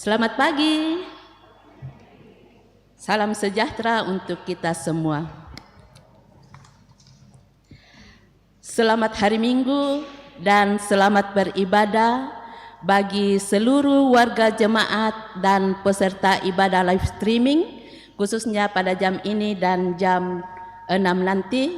Selamat pagi. Salam sejahtera untuk kita semua. Selamat hari Minggu dan selamat beribadah bagi seluruh warga jemaat dan peserta ibadah live streaming, khususnya pada jam ini dan jam 6 nanti.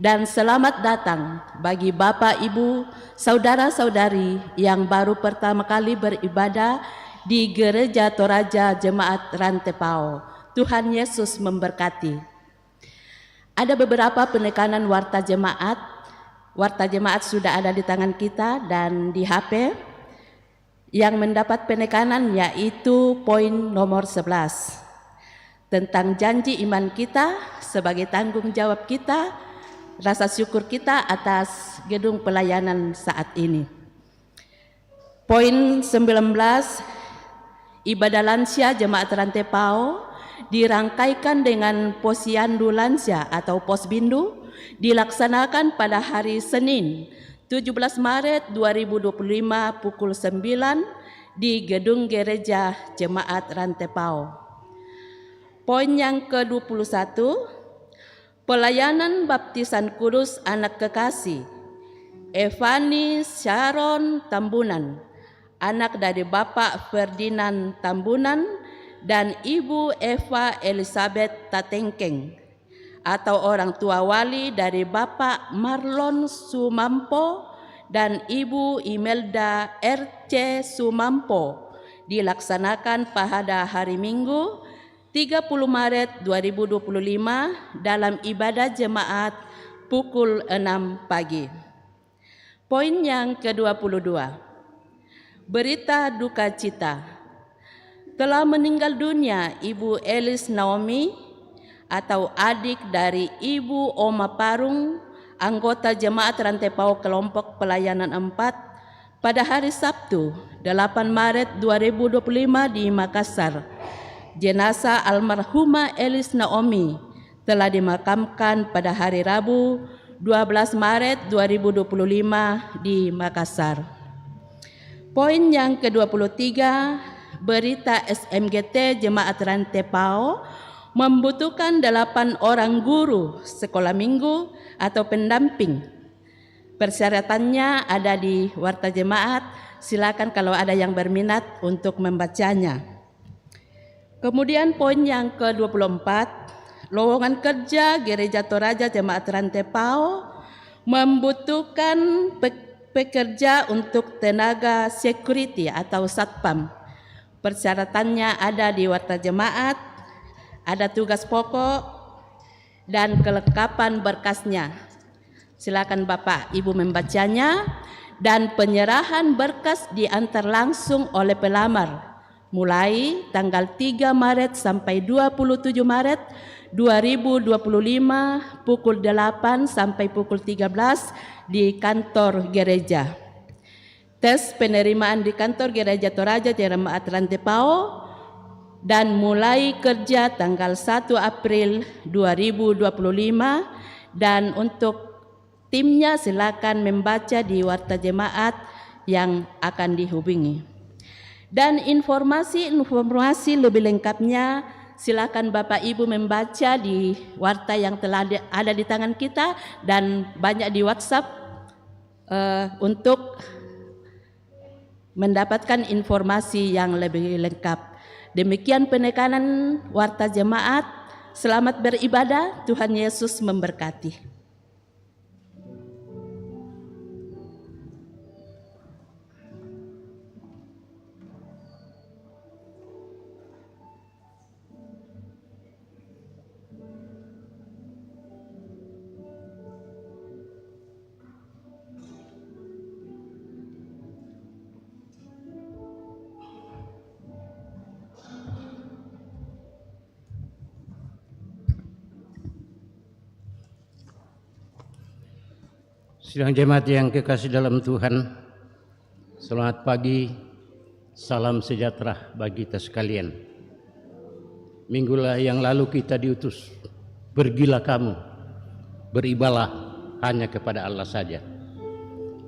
Dan selamat datang bagi Bapak, Ibu, Saudara-saudari yang baru pertama kali beribadah di Gereja Toraja Jemaat Rantepao. Tuhan Yesus memberkati. Ada beberapa penekanan warta jemaat. Warta jemaat sudah ada di tangan kita dan di HP. Yang mendapat penekanan yaitu poin nomor 11. Tentang janji iman kita sebagai tanggung jawab kita, rasa syukur kita atas gedung pelayanan saat ini. Poin 19, ibadah lansia Jemaat Rantepao dirangkaikan dengan posyandu lansia atau posbindu dilaksanakan pada hari Senin 17 Maret 2025 pukul 9 di gedung gereja Jemaat Rantepao. Poin yang ke-21, pelayanan baptisan kudus anak kekasih Evani Sharon Tambunan, anak dari Bapak Ferdinand Tambunan dan Ibu Eva Elizabeth Tatengkeng, atau orang tua wali dari Bapak Marlon Sumampo dan Ibu Imelda RC Sumampo, dilaksanakan pada hari Minggu 30 Maret 2025 dalam ibadah jemaat pukul 6 pagi. Poin yang ke-22, berita duka cita. Telah meninggal dunia Ibu Elis Naomi atau adik dari Ibu Oma Parung, anggota Jemaat Rantepao Kelompok Pelayanan 4 pada hari Sabtu 8 Maret 2025 di Makassar. Jenazah almarhumah Elis Naomi telah dimakamkan pada hari Rabu 12 Maret 2025 di Makassar. Poin yang ke-23, berita SMGT Jemaat Rantepao membutuhkan 8 orang guru sekolah minggu atau pendamping. Persyaratannya ada di warta jemaat, silakan kalau ada yang berminat untuk membacanya. Kemudian poin yang ke-24, lowongan kerja Gereja Toraja Jemaat Rantepao membutuhkan pekerja untuk tenaga security atau satpam. Persyaratannya ada di warta jemaat, ada tugas pokok dan kelengkapan berkasnya. Silakan Bapak Ibu membacanya, dan penyerahan berkas diantar langsung oleh pelamar mulai tanggal 3 Maret sampai 27 Maret 2025 pukul 8 sampai pukul 13 di kantor gereja. Tes penerimaan di kantor Gereja Toraja Jemaat Rantepao dan mulai kerja tanggal 1 April 2025, dan untuk timnya silakan membaca di warta jemaat yang akan dihubungi. Dan informasi lebih lengkapnya silakan Bapak Ibu membaca di warta yang telah ada di tangan kita dan banyak di WhatsApp untuk mendapatkan informasi yang lebih lengkap. Demikian penekanan warta jemaat. Selamat beribadah, Tuhan Yesus memberkati. Sidang jemaat yang kekasih dalam Tuhan, selamat pagi, salam sejahtera bagi kita sekalian. Minggu yang lalu kita diutus, pergilah kamu, beribadah hanya kepada Allah saja.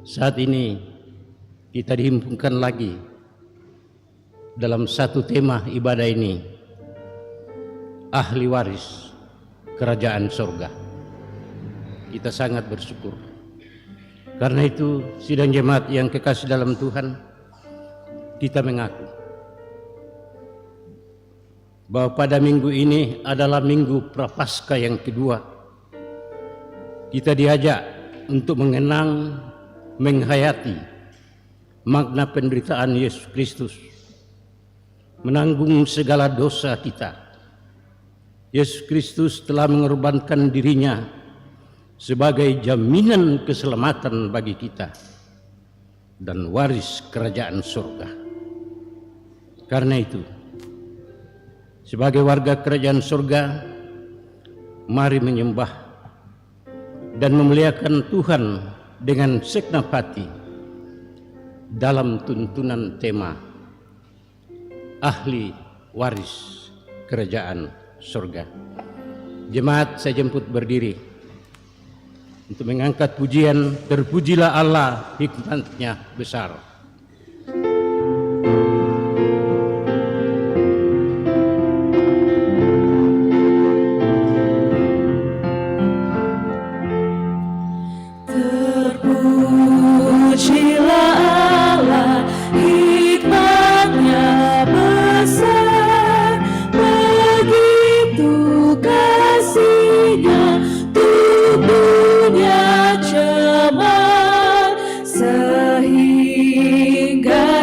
Saat ini kita dihimpunkan lagi dalam satu tema ibadah ini, ahli waris kerajaan surga. Kita sangat bersyukur. Karena itu, sidang jemaat yang kekasih dalam Tuhan, kita mengaku bahwa pada minggu ini adalah minggu Prapaskah yang kedua. Kita diajak untuk mengenang, menghayati makna penderitaan Yesus Kristus, menanggung segala dosa kita. Yesus Kristus telah mengorbankan dirinya sebagai jaminan keselamatan bagi kita dan waris kerajaan surga. Karena itu, sebagai warga kerajaan surga, mari menyembah dan memuliakan Tuhan dengan segenap hati dalam tuntunan tema ahli waris kerajaan surga. Jemaat, saya jemput berdiri untuk mengangkat pujian "Terpujilah Allah, hikmat-Nya besar". Terpujilah Allah, hikmat-Nya besar, begitu kasih-Nya untuk dunia cemar, sehingga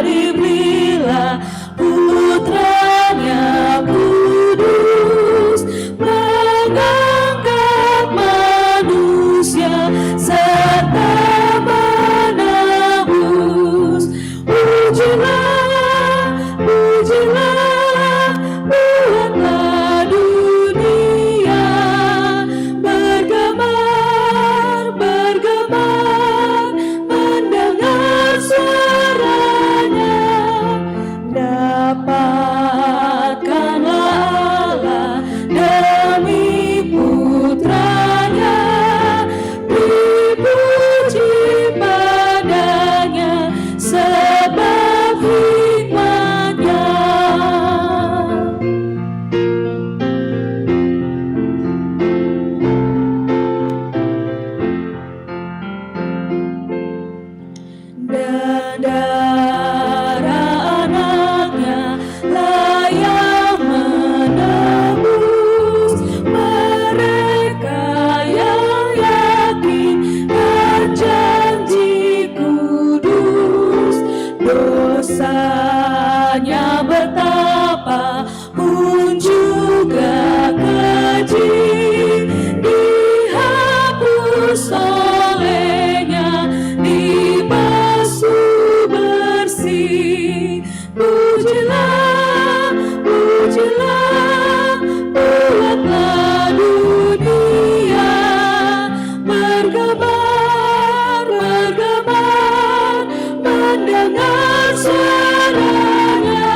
diberilah Putra-Nya kudus, mengangkat manusia serta menebus. Pujilah, pujilah, buatlah dunia bergemar, bergemar, mendengar suaranya. Dapatkanlah Allah demi Putra-Nya, dipuji padanya sebab hikmat-Nya. Dan darah anaknya layak menebus mereka yang yakin dan janji kudus. Dosanya betapa pun juga keji, dihapus olehnya, dibasuh bersih. Pujilah, pujilah, buatlah dunia bergemar, bergemar, mendengar suaranya.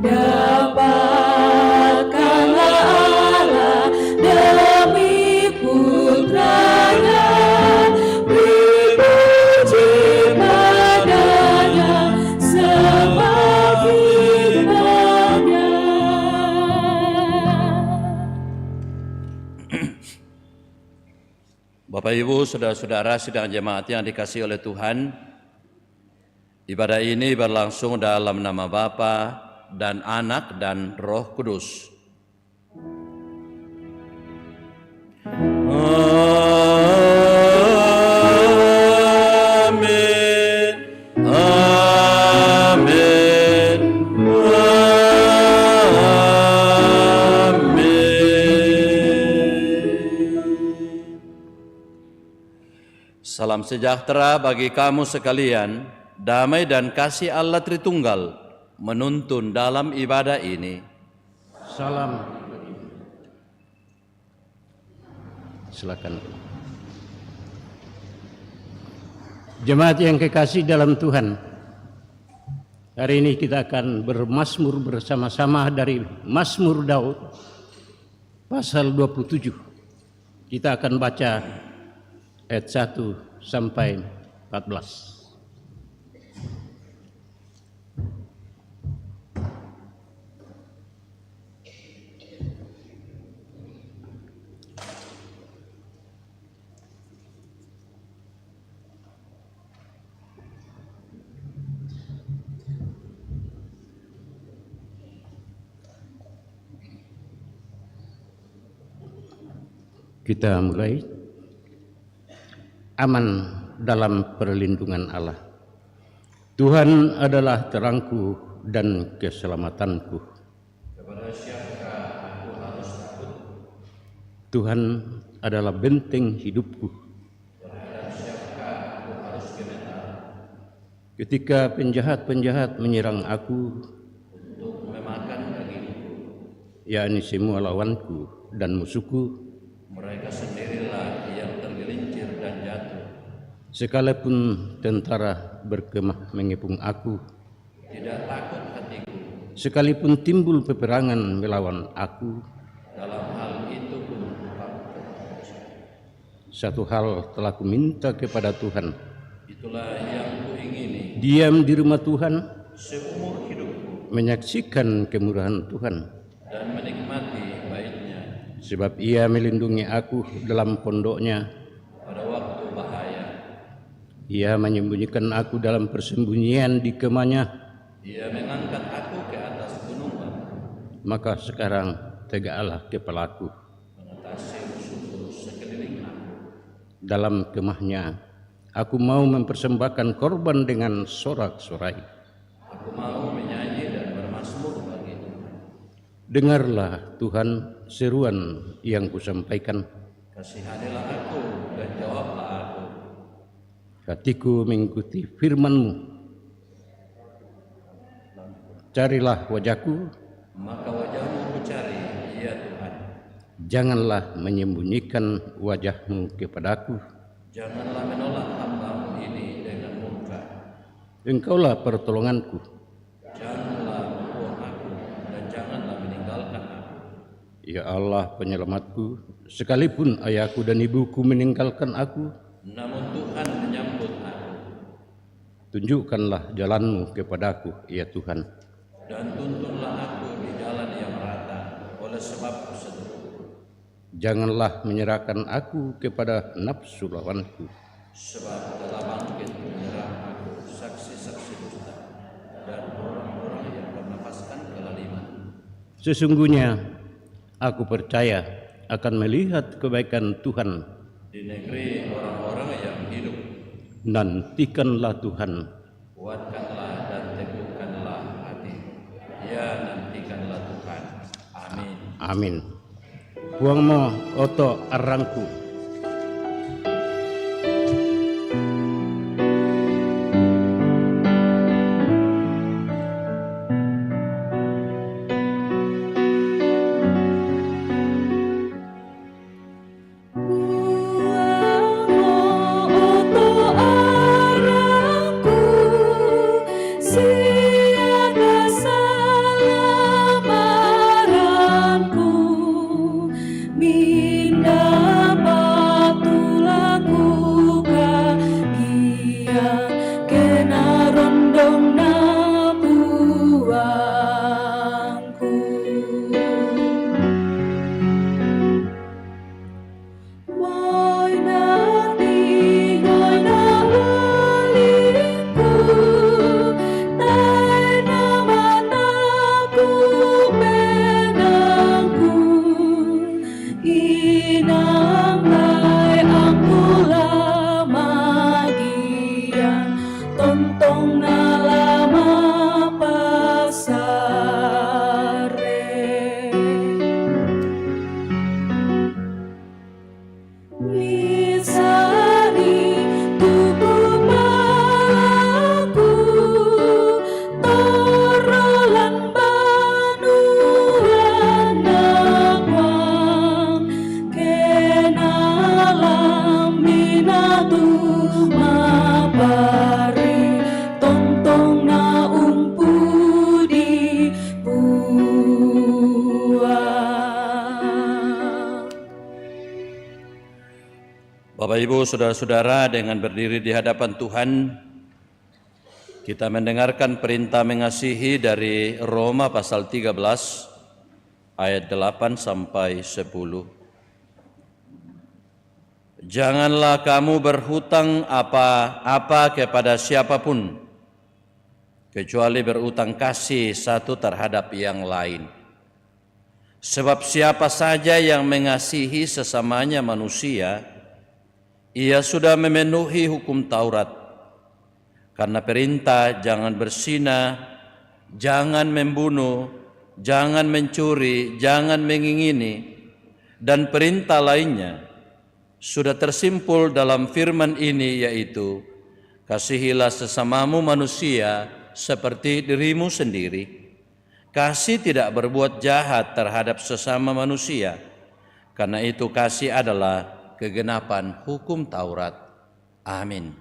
Dapatkanlah Allah demi Putra-Nya, dipuji padanya sebab hikmat-Nya. Bapak Ibu, saudara-saudara sidang jemaat yang dikasihi oleh Tuhan, ibadah ini berlangsung dalam nama Bapa dan Anak dan Roh Kudus. Amin. Amin. Salam sejahtera bagi kamu sekalian, damai dan kasih Allah Tritunggal menuntun dalam ibadah ini. Salam. Silakan. Jemaat yang kekasih dalam Tuhan, hari ini kita akan bermazmur bersama-sama dari Mazmur Daud pasal 27. Kita akan baca ayat 1 sampai 14. Kita mulai. Aman dalam perlindungan Allah. Tuhan adalah terangku dan keselamatanku. Kepada siapakah aku harus takut? Tuhan adalah benteng hidupku. Terhadap siapakah aku harus gemetar? Ketika penjahat-penjahat menyerang aku, Untuk memakan dagingku, yakni semua lawanku dan musuhku, mereka sendirilah yang tergelincir dan jatuh. sekalipun tentara berkemah mengepung aku, Tidak takut hatiku. sekalipun timbul peperangan melawan aku, Dalam hal itu pun aku percaya. satu hal telah kuminta kepada Tuhan, Itulah yang kuingini diam di rumah Tuhan, seumur hidupku menyaksikan kemurahan Tuhan, dan menikmati baiknya sebab Ia melindungi aku dalam pondoknya. pada waktu bahaya. Ia menyembunyikan aku dalam persembunyian di kemahnya. Dia mengangkat aku ke atas gunung batu, Maka sekarang tegaklah kepalaku. mengatasi musuh sekeliling aku. Dalam kemahnya aku mau mempersembahkan korban dengan sorak-sorai. Aku mau menyanyi dan bermazmur bagi Tuhan. Dengarlah Tuhan seruan yang kusampaikan. Kasihanilah aku dan jawablah aku. Hatiku mengikuti firman-Mu. Carilah wajahku, Maka wajah-Mu kucari, ya Tuhan. janganlah menyembunyikan wajah-Mu kepadaku. Janganlah menolak hamba-Mu ini dengan murka. Engkaulah pertolonganku. Janganlah membuang aku dan janganlah meninggalkan aku. Ya Allah penyelamatku, sekalipun ayahku dan ibuku meninggalkan aku, Namun Tuhan menyambut aku tunjukkanlah jalan-Mu kepadaku, ya Tuhan. dan tuntunlah aku di jalan yang rata oleh sebab seteru. Janganlah menyerahkan aku kepada nafsu lawanku. Sebab telah bangkit menyerang aku saksi-saksi dusta dan orang-orang yang bernapaskan kelaliman. Sesungguhnya aku percaya akan melihat kebaikan Tuhan. Di negeri orang-orang yang hidup, Nantikanlah Tuhan, kuatkanlah dan teguhkanlah hati. Ya, nantikanlah Tuhan. Amin. amin. Buangmo oto arangku. Bapak Ibu, saudara-saudara, dengan berdiri di hadapan Tuhan, kita mendengarkan perintah mengasihi dari Roma pasal 13 ayat 8 sampai 10. Janganlah kamu berhutang apa-apa kepada siapapun, kecuali berutang kasih satu terhadap yang lain. Sebab siapa saja yang mengasihi sesamanya manusia, ia sudah memenuhi hukum Taurat. Karena perintah jangan berzina, jangan membunuh, jangan mencuri, jangan mengingini, dan perintah lainnya sudah tersimpul dalam firman ini, yaitu kasihilah sesamamu manusia seperti dirimu sendiri. Kasih tidak berbuat jahat terhadap sesama manusia, karena itu kasih adalah kegenapan hukum Taurat. Amin.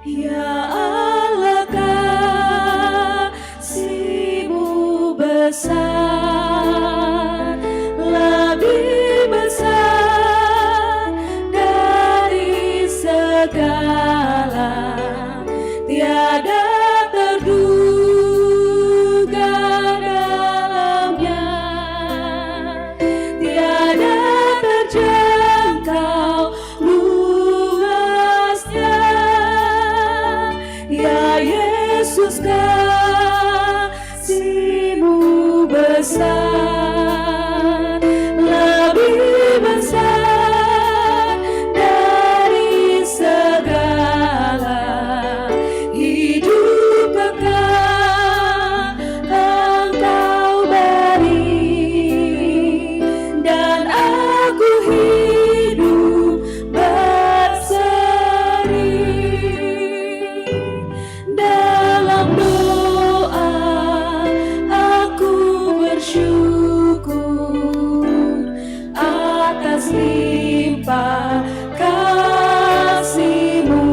Ya Allah, kasih-Mu besar, lebih besar dari segala, tiada terduga dalamnya, tiada terjangkau luasnya. Ya Yesus, kasih-Mu besar, lebih besar dari segala, hidup kekal Engkau beri, dan aku hidup berseri. Dalam doa aku bersyukur atas limpah kasih-Mu.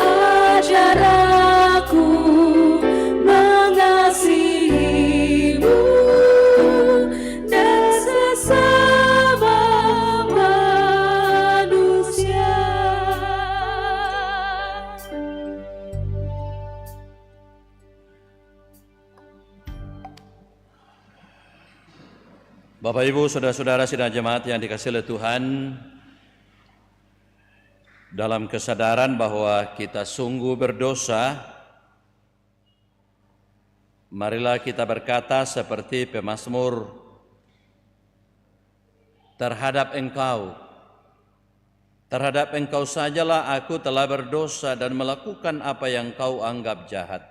Ajar aku mengasihi-Mu dan sesama manusia. Bapak, Ibu, saudara-saudara sidang jemaat yang dikasihi oleh Tuhan, dalam kesadaran bahwa kita sungguh berdosa, marilah kita berkata seperti pemazmur, terhadap Engkau sajalah aku telah berdosa dan melakukan apa yang Kau anggap jahat.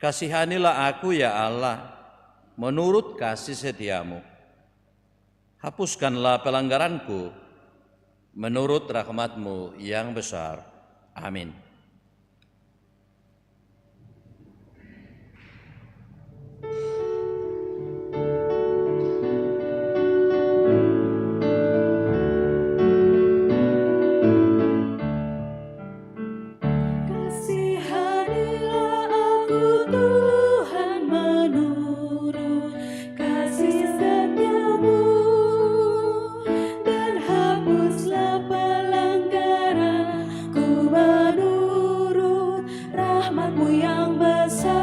Kasihanilah aku ya Allah, menurut kasih setia-Mu. Hapuskanlah pelanggaranku menurut rahmat-Mu yang besar. Amin. Kasihanilah aku Tuhan menurut kasih setia-Mu, dan hapuslah pelanggaranku menurut rahmat-Mu yang besar.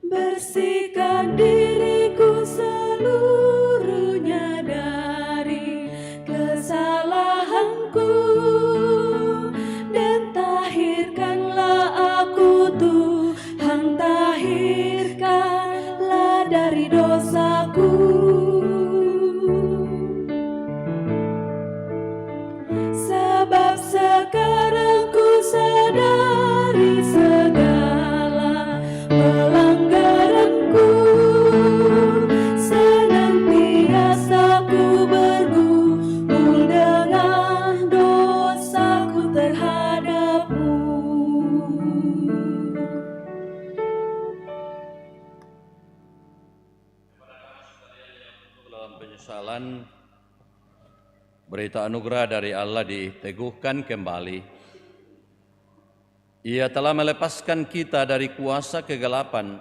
Bersihkan diriku seluruhnya dari kesalahanku, dan tahirkanlah aku Tuhan, tahirkanlah dari dosaku. Sebab sekarang ku sadari segala pelanggaranku, senantiasa ku bergumul dengan dosaku terhadap-Mu. Dalam penyesalan, berita anugerah dari Allah diteguhkan kembali. Ia telah melepaskan kita dari kuasa kegelapan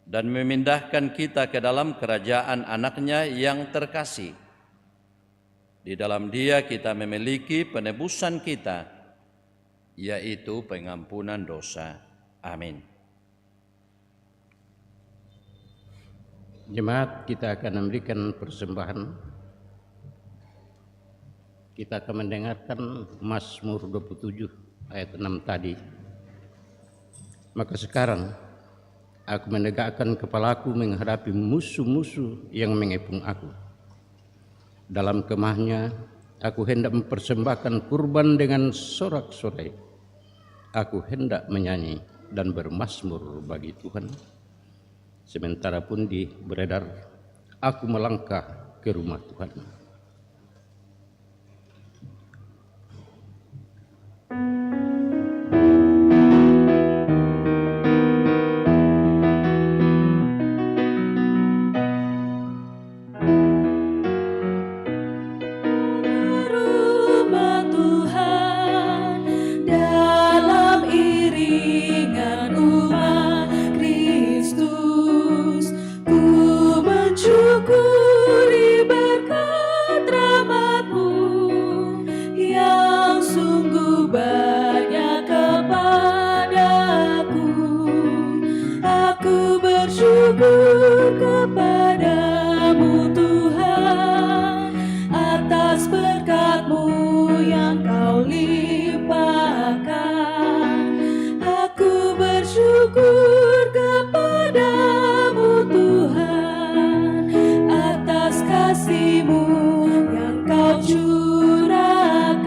dan memindahkan kita ke dalam kerajaan anaknya yang terkasih. Di dalam Dia kita memiliki penebusan kita, yaitu pengampunan dosa. Amin. Jemaat, kita akan memberikan persembahan. Kita akan mendengarkan Mazmur 27 ayat 6 tadi. Maka sekarang aku menegakkan kepalaku menghadapi musuh-musuh yang mengepung aku. Dalam kemahnya aku hendak mempersembahkan kurban dengan sorak-sorai. Aku hendak menyanyi dan bermazmur bagi Tuhan. Sementara pundi beredar, aku melangkah ke rumah Tuhan. Rumah Tuhan dalam iringan umat Kristus, ku mensyukuri berkat rahmat-Mu yang sungguh banyak kepadaku. Aku bersyukur kepadamu Tuhan atas berkat-Mu yang Kau limpahkan. Aku bersyukur kepadamu Tuhan atas kasih-Mu yang Kau curahkan.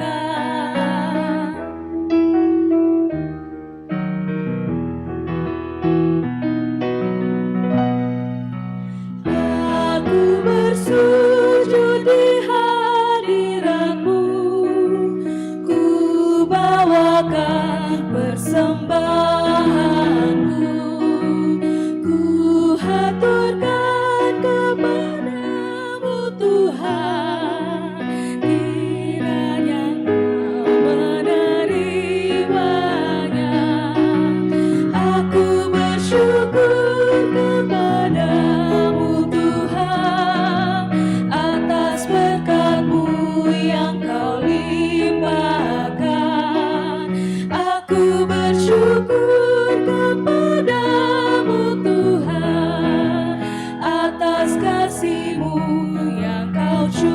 Aku bersujud di hadirat-Mu, ku bawakan persembahanku, ku haturkan kepadamu Tuhan, kiranya Kau menerimanya. Aku bersyukur kepadamu Tuhan atas berkat-Mu yang Kau limpahkan. Aku bersyukur kepadamu Tuhan atas kasih-Mu yang Kau curahkan.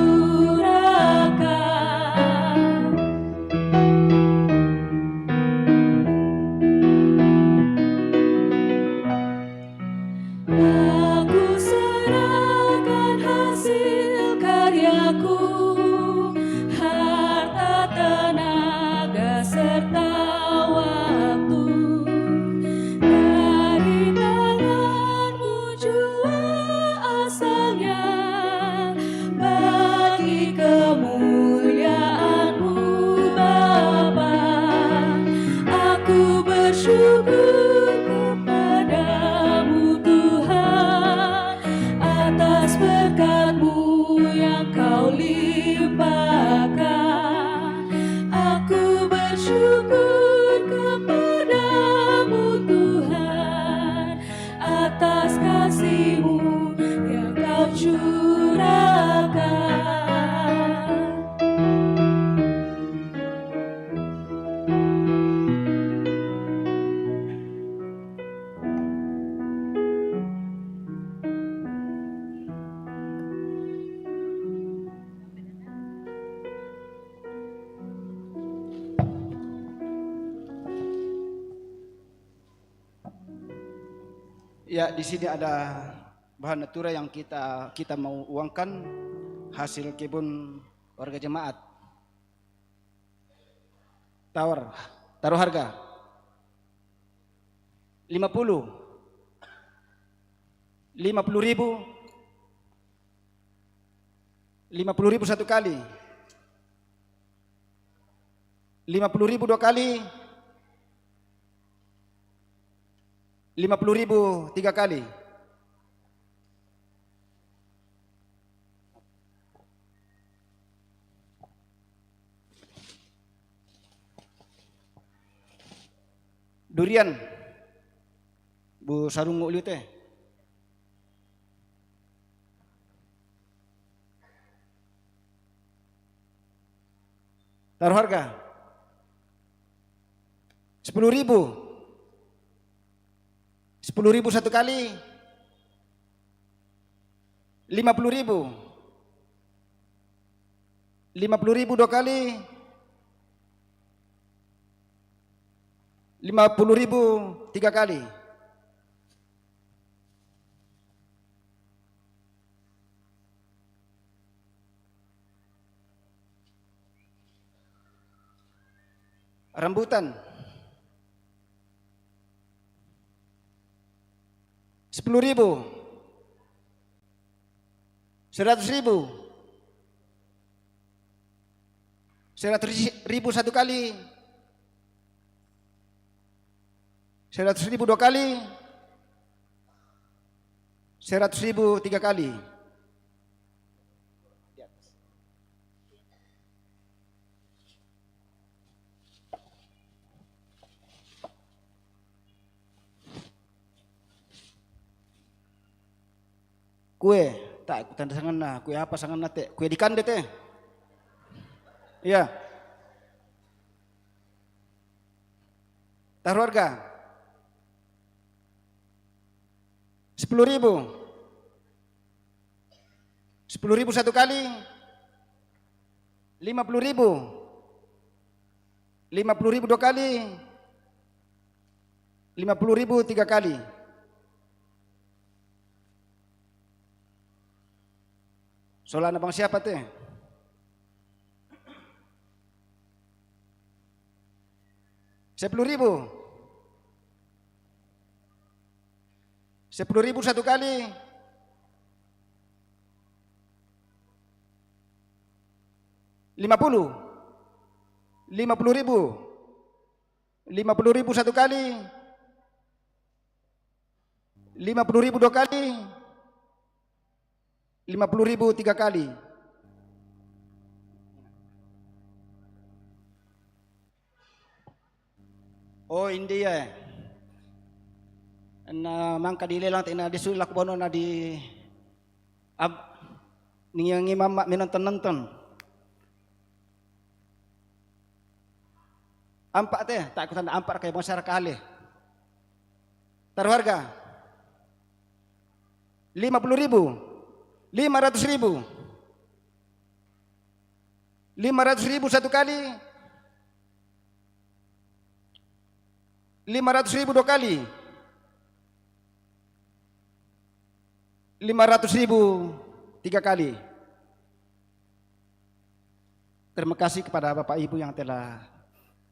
Aku serahkan hasil karyaku, harta, tenaga, serta waktu. Dari tangan-Mu jua asalnya, bagi kemuliaan-Mu Bapa. Aku bersyukur kepadamu Tuhan atas berkat-Mu yang Kau limpahkan. Aku bersyukur kepadamu Tuhan atas kasih-Mu yang Kau curahkan. Ya, di sini ada bahan natura yang kita mau uangkan hasil kebun warga jemaat. Taruh harga 50.000 satu kali, 50.000 dua kali, 50.000 tiga kali. Durian Bu sarung liu teh Taruh harga. 10.000. 10.000 satu kali. 50.000. 50.000 dua kali. 50.000 tiga kali. Rambutan 10.000. 100.000. 100.000 satu kali. 100.000 dua kali. 100.000 tiga kali. Kue, tak ikutan sangan na, kue apa sangan na te? Kue dikan teh. Iya. Taruh harga. 10.000. 10.000 satu kali. 50.000. 50.000 dua kali. 50.000 tiga kali. Soalnya bang siapa teh? $10.000. 10.000 satu kali. 50. 50.000. 50.000 satu kali. 50.000 dua kali. 50.000 tiga kali. Oh India. Na mangka dilelang tina disulak bono na di ningi mama minonton-nonton. Ampak teh, tak ikutan ampak kayak masyarakat kali. Taruh harga. 50.000. 500.000. 500.000 satu kali. 500.000 dua kali. 500.000 tiga kali. Terima kasih kepada Bapak Ibu yang telah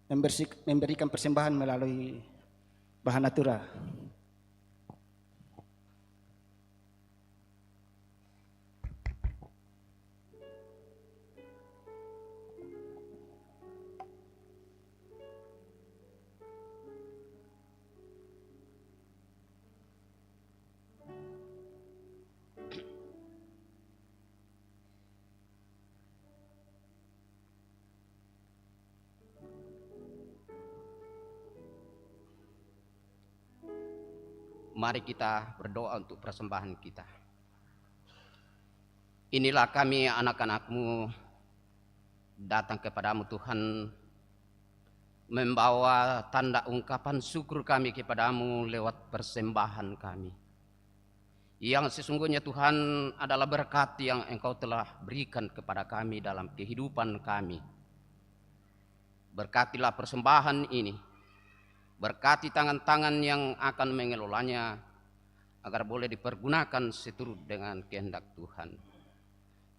memberikan persembahan melalui bahan natura. Mari kita berdoa untuk persembahan kita. Inilah kami anak-anak-Mu datang kepadamu Tuhan, membawa tanda ungkapan syukur kami kepadamu lewat persembahan kami. Yang sesungguhnya Tuhan adalah berkat yang Engkau telah berikan kepada kami dalam kehidupan kami. Berkatilah persembahan ini. Berkati tangan-tangan yang akan mengelolanya agar boleh dipergunakan seturut dengan kehendak Tuhan.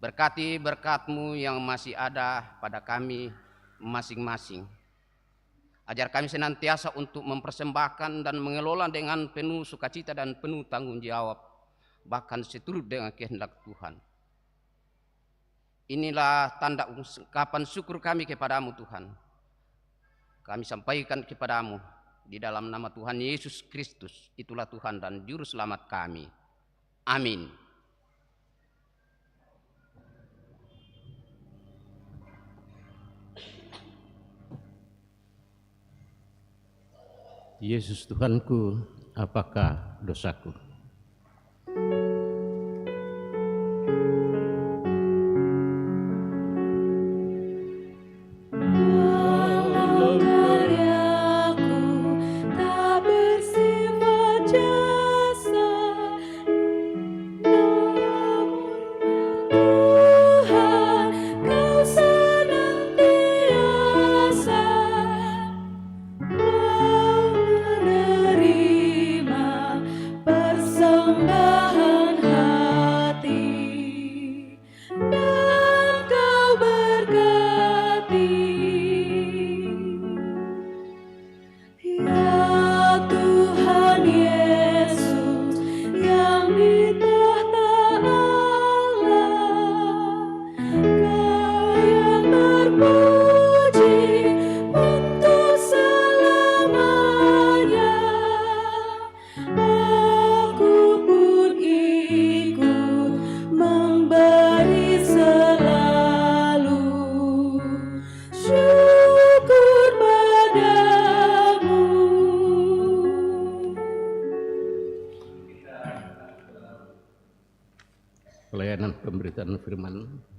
Berkati berkat-Mu yang masih ada pada kami masing-masing. Ajar kami senantiasa untuk mempersembahkan dan mengelola dengan penuh sukacita dan penuh tanggung jawab, bahkan seturut dengan kehendak Tuhan. Inilah tanda ungkapan syukur kami kepadamu Tuhan. Kami sampaikan kepadamu di dalam nama Tuhan Yesus Kristus, itulah Tuhan dan Juru Selamat kami. Amin. Yesus Tuhanku, apakah dosaku?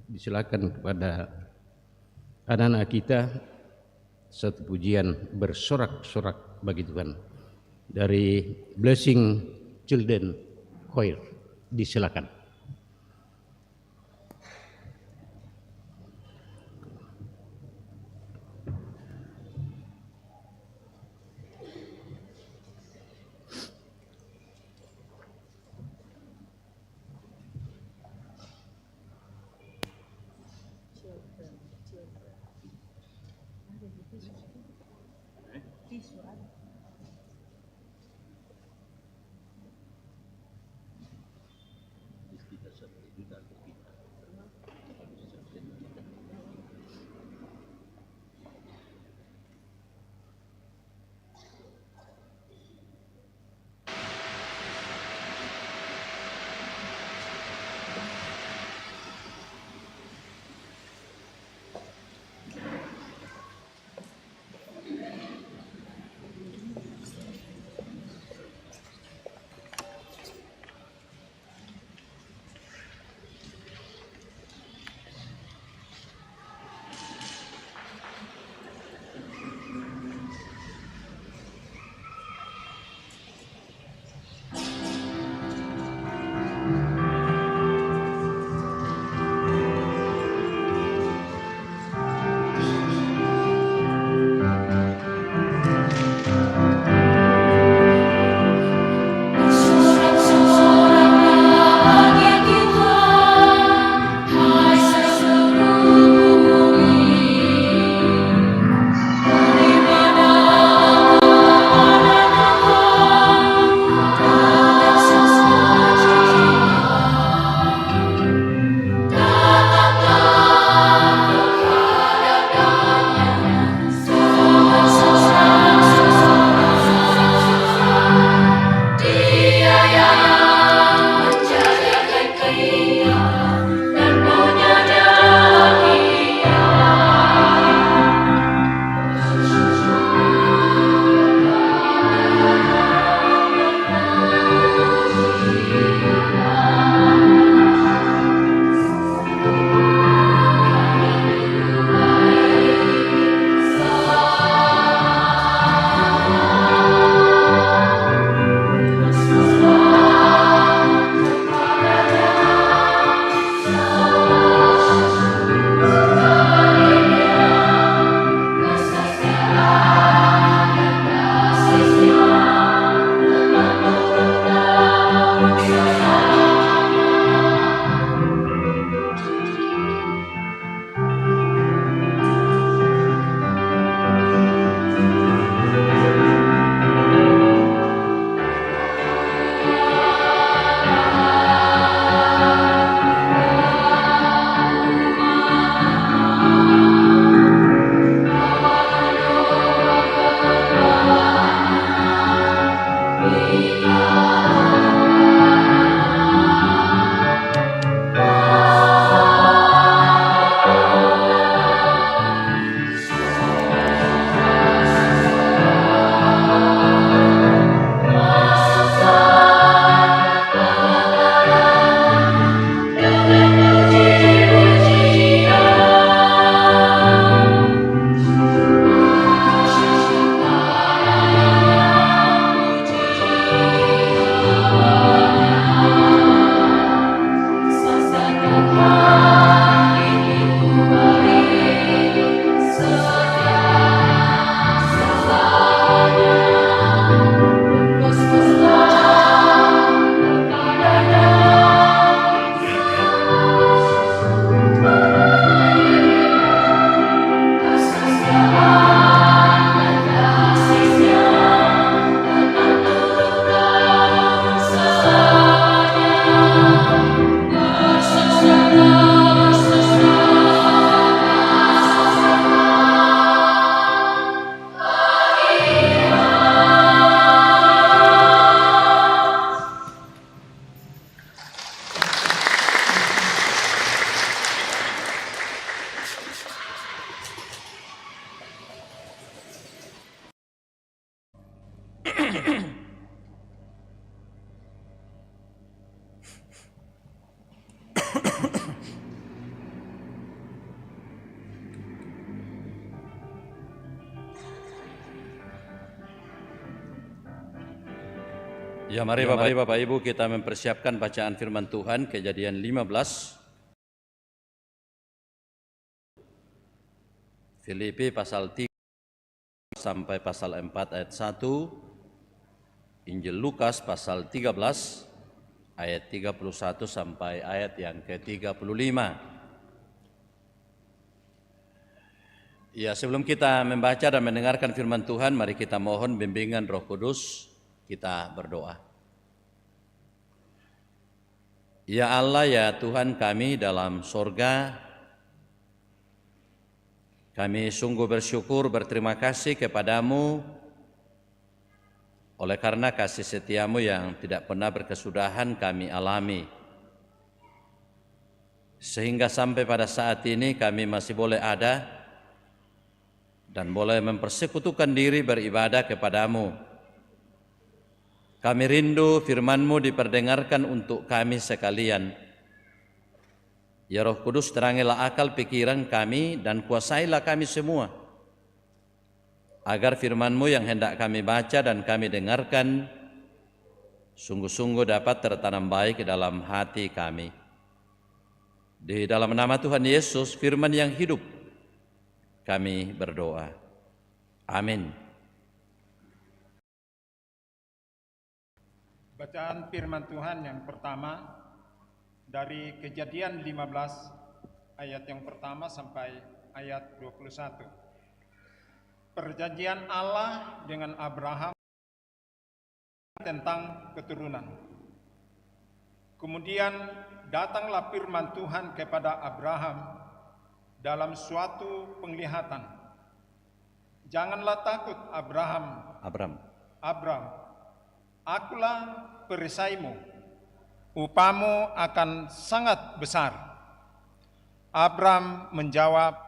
disilakan kepada anak-anak kita satu pujian bersorak-sorak bagi Tuhan dari Blessing Children Choir. Disilakan. Ya, mari Bapak Ibu kita mempersiapkan bacaan firman Tuhan Kejadian 15. Filipi pasal 3 sampai pasal 4 ayat 1. Injil Lukas pasal 13 ayat 31 sampai ayat yang ke-35. Ya, sebelum kita membaca dan mendengarkan firman Tuhan, mari kita mohon bimbingan Roh Kudus. Kita berdoa. Ya Allah, ya Tuhan kami dalam sorga, kami sungguh bersyukur, berterima kasih kepadamu oleh karena kasih setiamu yang tidak pernah berkesudahan kami alami. Sehingga sampai pada saat ini kami masih boleh ada dan boleh mempersekutukan diri beribadah kepadamu. Kami rindu firman-Mu diperdengarkan untuk kami sekalian. Ya Roh Kudus, terangilah akal pikiran kami dan kuasailah kami semua, agar firman-Mu yang hendak kami baca dan kami dengarkan sungguh-sungguh dapat tertanam baik dalam hati kami. Di dalam nama Tuhan Yesus, firman yang hidup, kami berdoa. Amin. Bacaan firman Tuhan yang pertama dari Kejadian 15 ayat yang pertama sampai ayat 21. Perjanjian Allah dengan Abraham tentang keturunan. Kemudian datanglah firman Tuhan kepada Abraham dalam suatu penglihatan. Janganlah takut Abram. Akulah perisaimu, upamu akan sangat besar. Abram menjawab,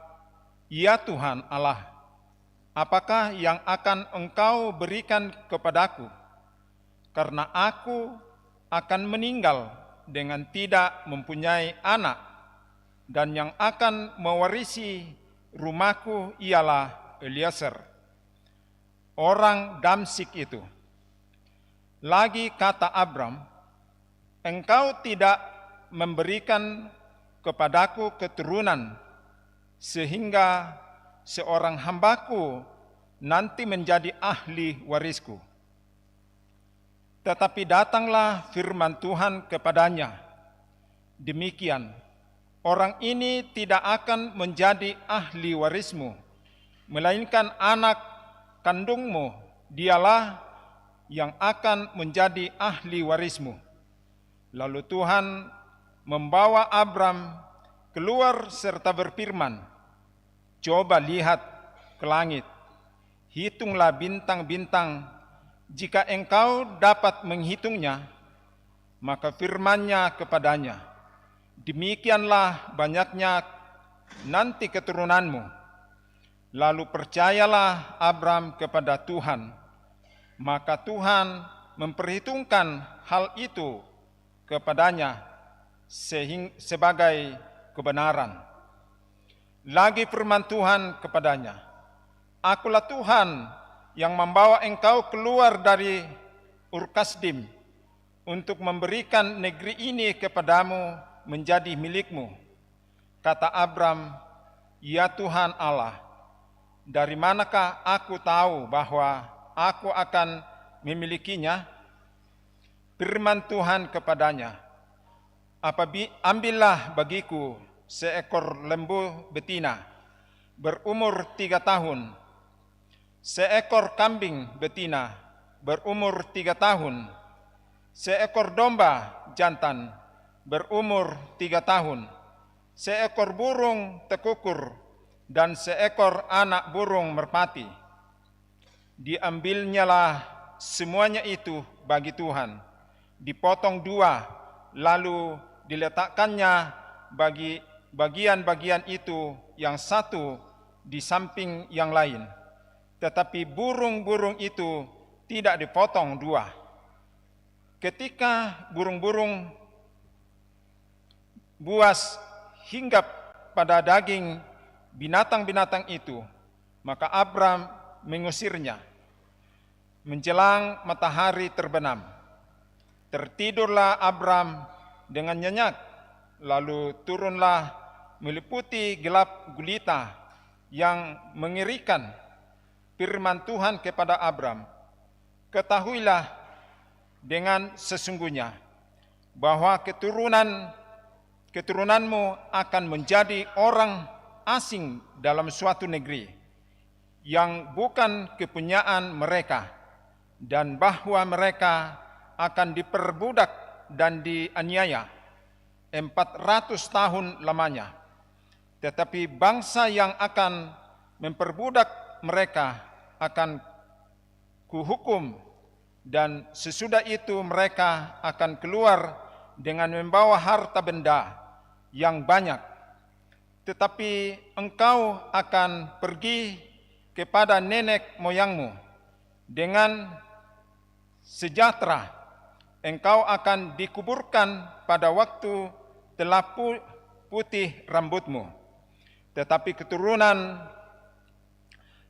ya Tuhan Allah, apakah yang akan engkau berikan kepadaku? Karena aku akan meninggal dengan tidak mempunyai anak, dan yang akan mewarisi rumahku ialah Eliezer, orang Damsyik itu. Lagi kata Abram, engkau tidak memberikan kepadaku keturunan, sehingga seorang hambaku nanti menjadi ahli warisku. Tetapi datanglah firman Tuhan kepadanya, demikian, orang ini tidak akan menjadi ahli warismu, melainkan anak kandungmu, dialah yang akan menjadi ahli warismu. Lalu Tuhan membawa Abram keluar serta berfirman, coba lihat ke langit, hitunglah bintang-bintang, jika engkau dapat menghitungnya. Maka firman-Nya kepadanya, demikianlah banyaknya nanti keturunanmu. Lalu percayalah Abram kepada Tuhan, maka Tuhan memperhitungkan hal itu kepadanya sebagai kebenaran. Lagi firman Tuhan kepadanya, akulah Tuhan yang membawa engkau keluar dari Ur Kasdim untuk memberikan negeri ini kepadamu menjadi milikmu. Kata Abram, ya Tuhan Allah, dari manakah aku tahu bahwa aku akan memilikinya? Firman Tuhan kepadanya, ambillah bagiku seekor lembu betina berumur 3 tahun, seekor kambing betina berumur 3 tahun, seekor domba jantan berumur 3 tahun, seekor burung tekukur, dan seekor anak burung merpati. Diambilnyalah semuanya itu bagi Tuhan, dipotong 2, lalu diletakkannya bagi bagian-bagian itu yang satu di samping yang lain. Tetapi burung-burung itu tidak dipotong 2. Ketika burung-burung buas hinggap pada daging binatang-binatang itu, maka Abram mengusirnya. Menjelang matahari terbenam, Tertidurlah Abram dengan nyenyak, lalu turunlah meliputi gelap gulita yang mengerikan firman Tuhan kepada Abram, ketahuilah dengan sesungguhnya bahwa keturunanmu akan menjadi orang asing dalam suatu negeri yang bukan kepunyaan mereka, dan bahwa mereka akan diperbudak dan dianiaya 400 tahun lamanya. Tetapi bangsa yang akan memperbudak mereka akan kuhukum, dan sesudah itu mereka akan keluar dengan membawa harta benda yang banyak. Tetapi engkau akan pergi kepada nenek moyangmu dengan sejahtera. Engkau akan dikuburkan pada waktu telah putih rambutmu. Tetapi keturunan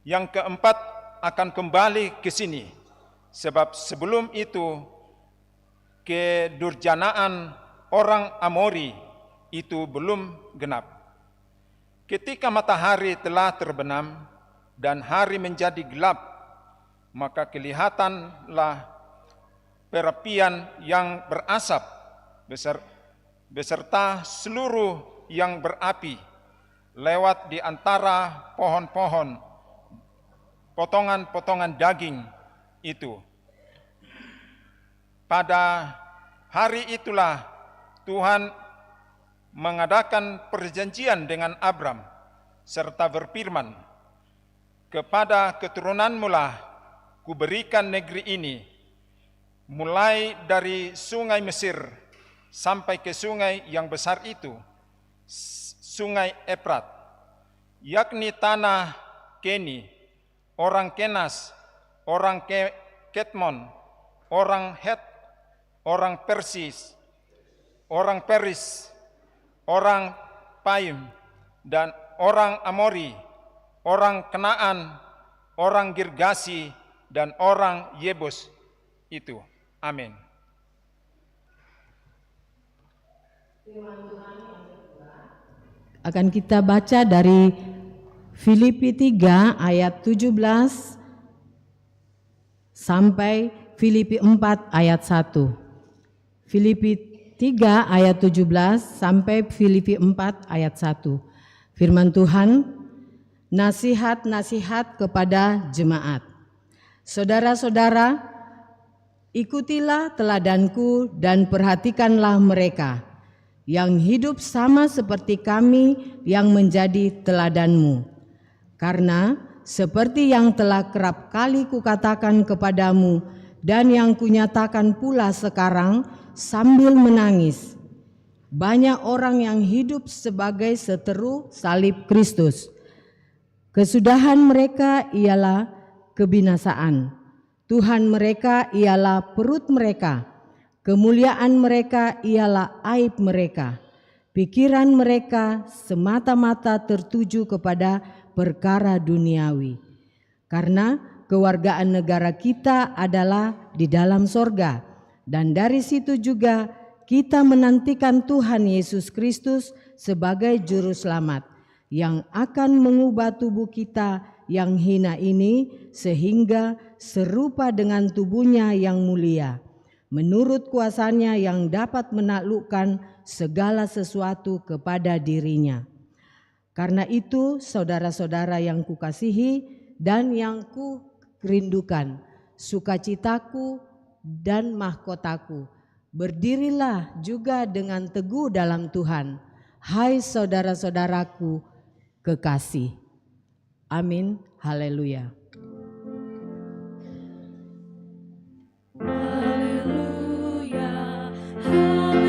yang keempat akan kembali ke sini, sebab sebelum itu kedurjanaan orang Amori itu belum genap. Ketika matahari telah terbenam dan hari menjadi gelap, maka kelihatanlah perapian yang berasap beserta seluruh yang berapi lewat di antara pohon-pohon, potongan-potongan daging itu. Pada hari itulah Tuhan mengadakan perjanjian dengan Abram serta berfirman, kepada keturunanmu lah kuberikan negeri ini, mulai dari sungai Mesir sampai ke sungai yang besar itu, sungai Efrat, yakni tanah Keni, orang Kenas, orang Ketmon, orang Het, orang Persis, orang Peris, orang Paim, dan orang Amori, orang Kenaan, orang Girgasi, dan orang Yebus itu. Amin. Akan kita baca dari Filipi 3 ayat 17 sampai Filipi 4 ayat 1. Filipi 3 ayat 17 sampai Filipi 4 ayat 1. Firman Tuhan, nasihat-nasihat kepada jemaat. Saudara-saudara, ikutilah teladanku dan perhatikanlah mereka yang hidup sama seperti kami yang menjadi teladanmu. Karena seperti yang telah kerap kali kukatakan kepadamu dan yang kunyatakan pula sekarang sambil menangis, banyak orang yang hidup sebagai seteru salib Kristus. Kesudahan mereka ialah kebinasaan. Tuhan mereka ialah perut mereka. Kemuliaan mereka ialah aib mereka. Pikiran mereka semata-mata tertuju kepada perkara duniawi. Karena kewargaan negara kita adalah di dalam sorga, dan dari situ juga kita menantikan Tuhan Yesus Kristus sebagai juru selamat yang akan mengubah tubuh kita yang hina ini sehingga serupa dengan tubuhnya yang mulia, menurut kuasanya yang dapat menaklukkan segala sesuatu kepada dirinya. Karena itu, saudara-saudara yang kukasihi dan yang kurindukan, sukacitaku dan mahkotaku, berdirilah juga dengan teguh dalam Tuhan, hai saudara-saudaraku kekasih. Amin. Haleluya. Haleluya, haleluya, haleluya.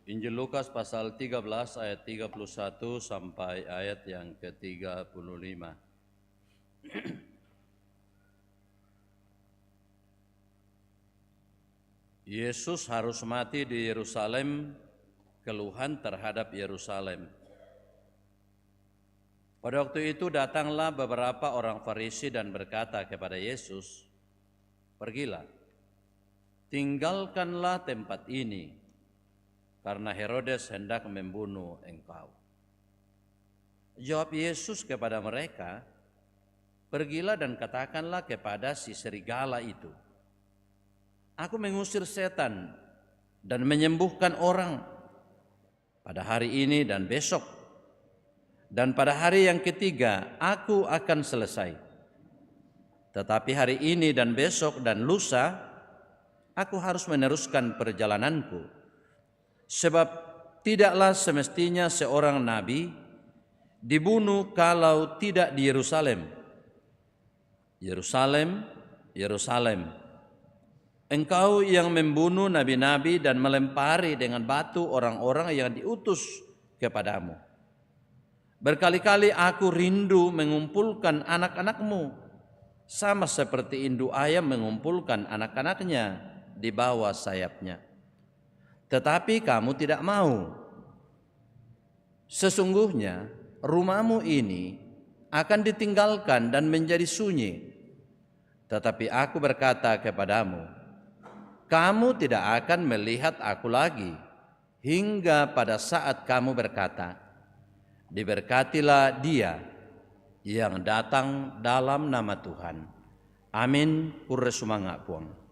Injil Lukas pasal 13 ayat 31 sampai ayat yang ke-35. Yesus harus mati di Yerusalem, keluhan terhadap Yerusalem. Pada waktu itu datanglah beberapa orang Farisi dan berkata kepada Yesus, "Pergilah, tinggalkanlah tempat ini, karena Herodes hendak membunuh engkau." Jawab Yesus kepada mereka, "Pergilah dan katakanlah kepada si serigala itu, Aku mengusir setan dan menyembuhkan orang pada hari ini dan besok, dan pada hari yang ketiga aku akan selesai. Tetapi hari ini dan besok dan lusa aku harus meneruskan perjalananku, sebab tidaklah semestinya seorang nabi dibunuh kalau tidak di Yerusalem. Yerusalem, Yerusalem, engkau yang membunuh nabi-nabi dan melempari dengan batu orang-orang yang diutus kepadamu. Berkali-kali aku rindu mengumpulkan anak-anakmu, sama seperti induk ayam mengumpulkan anak-anaknya di bawah sayapnya. Tetapi kamu tidak mau. Sesungguhnya rumahmu ini akan ditinggalkan dan menjadi sunyi. Tetapi aku berkata kepadamu, kamu tidak akan melihat aku lagi hingga pada saat kamu berkata, diberkatilah dia yang datang dalam nama Tuhan. Amin. Purre sumanga puang.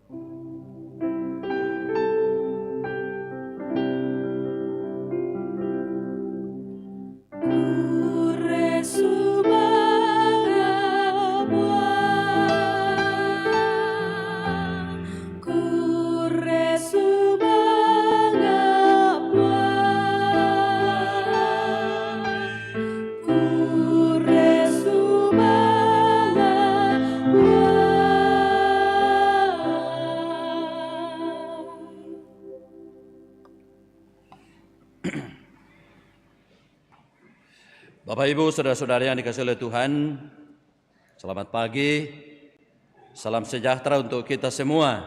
Bapak Ibu, saudara-saudara yang dikasihi oleh Tuhan, selamat pagi, salam sejahtera untuk kita semua.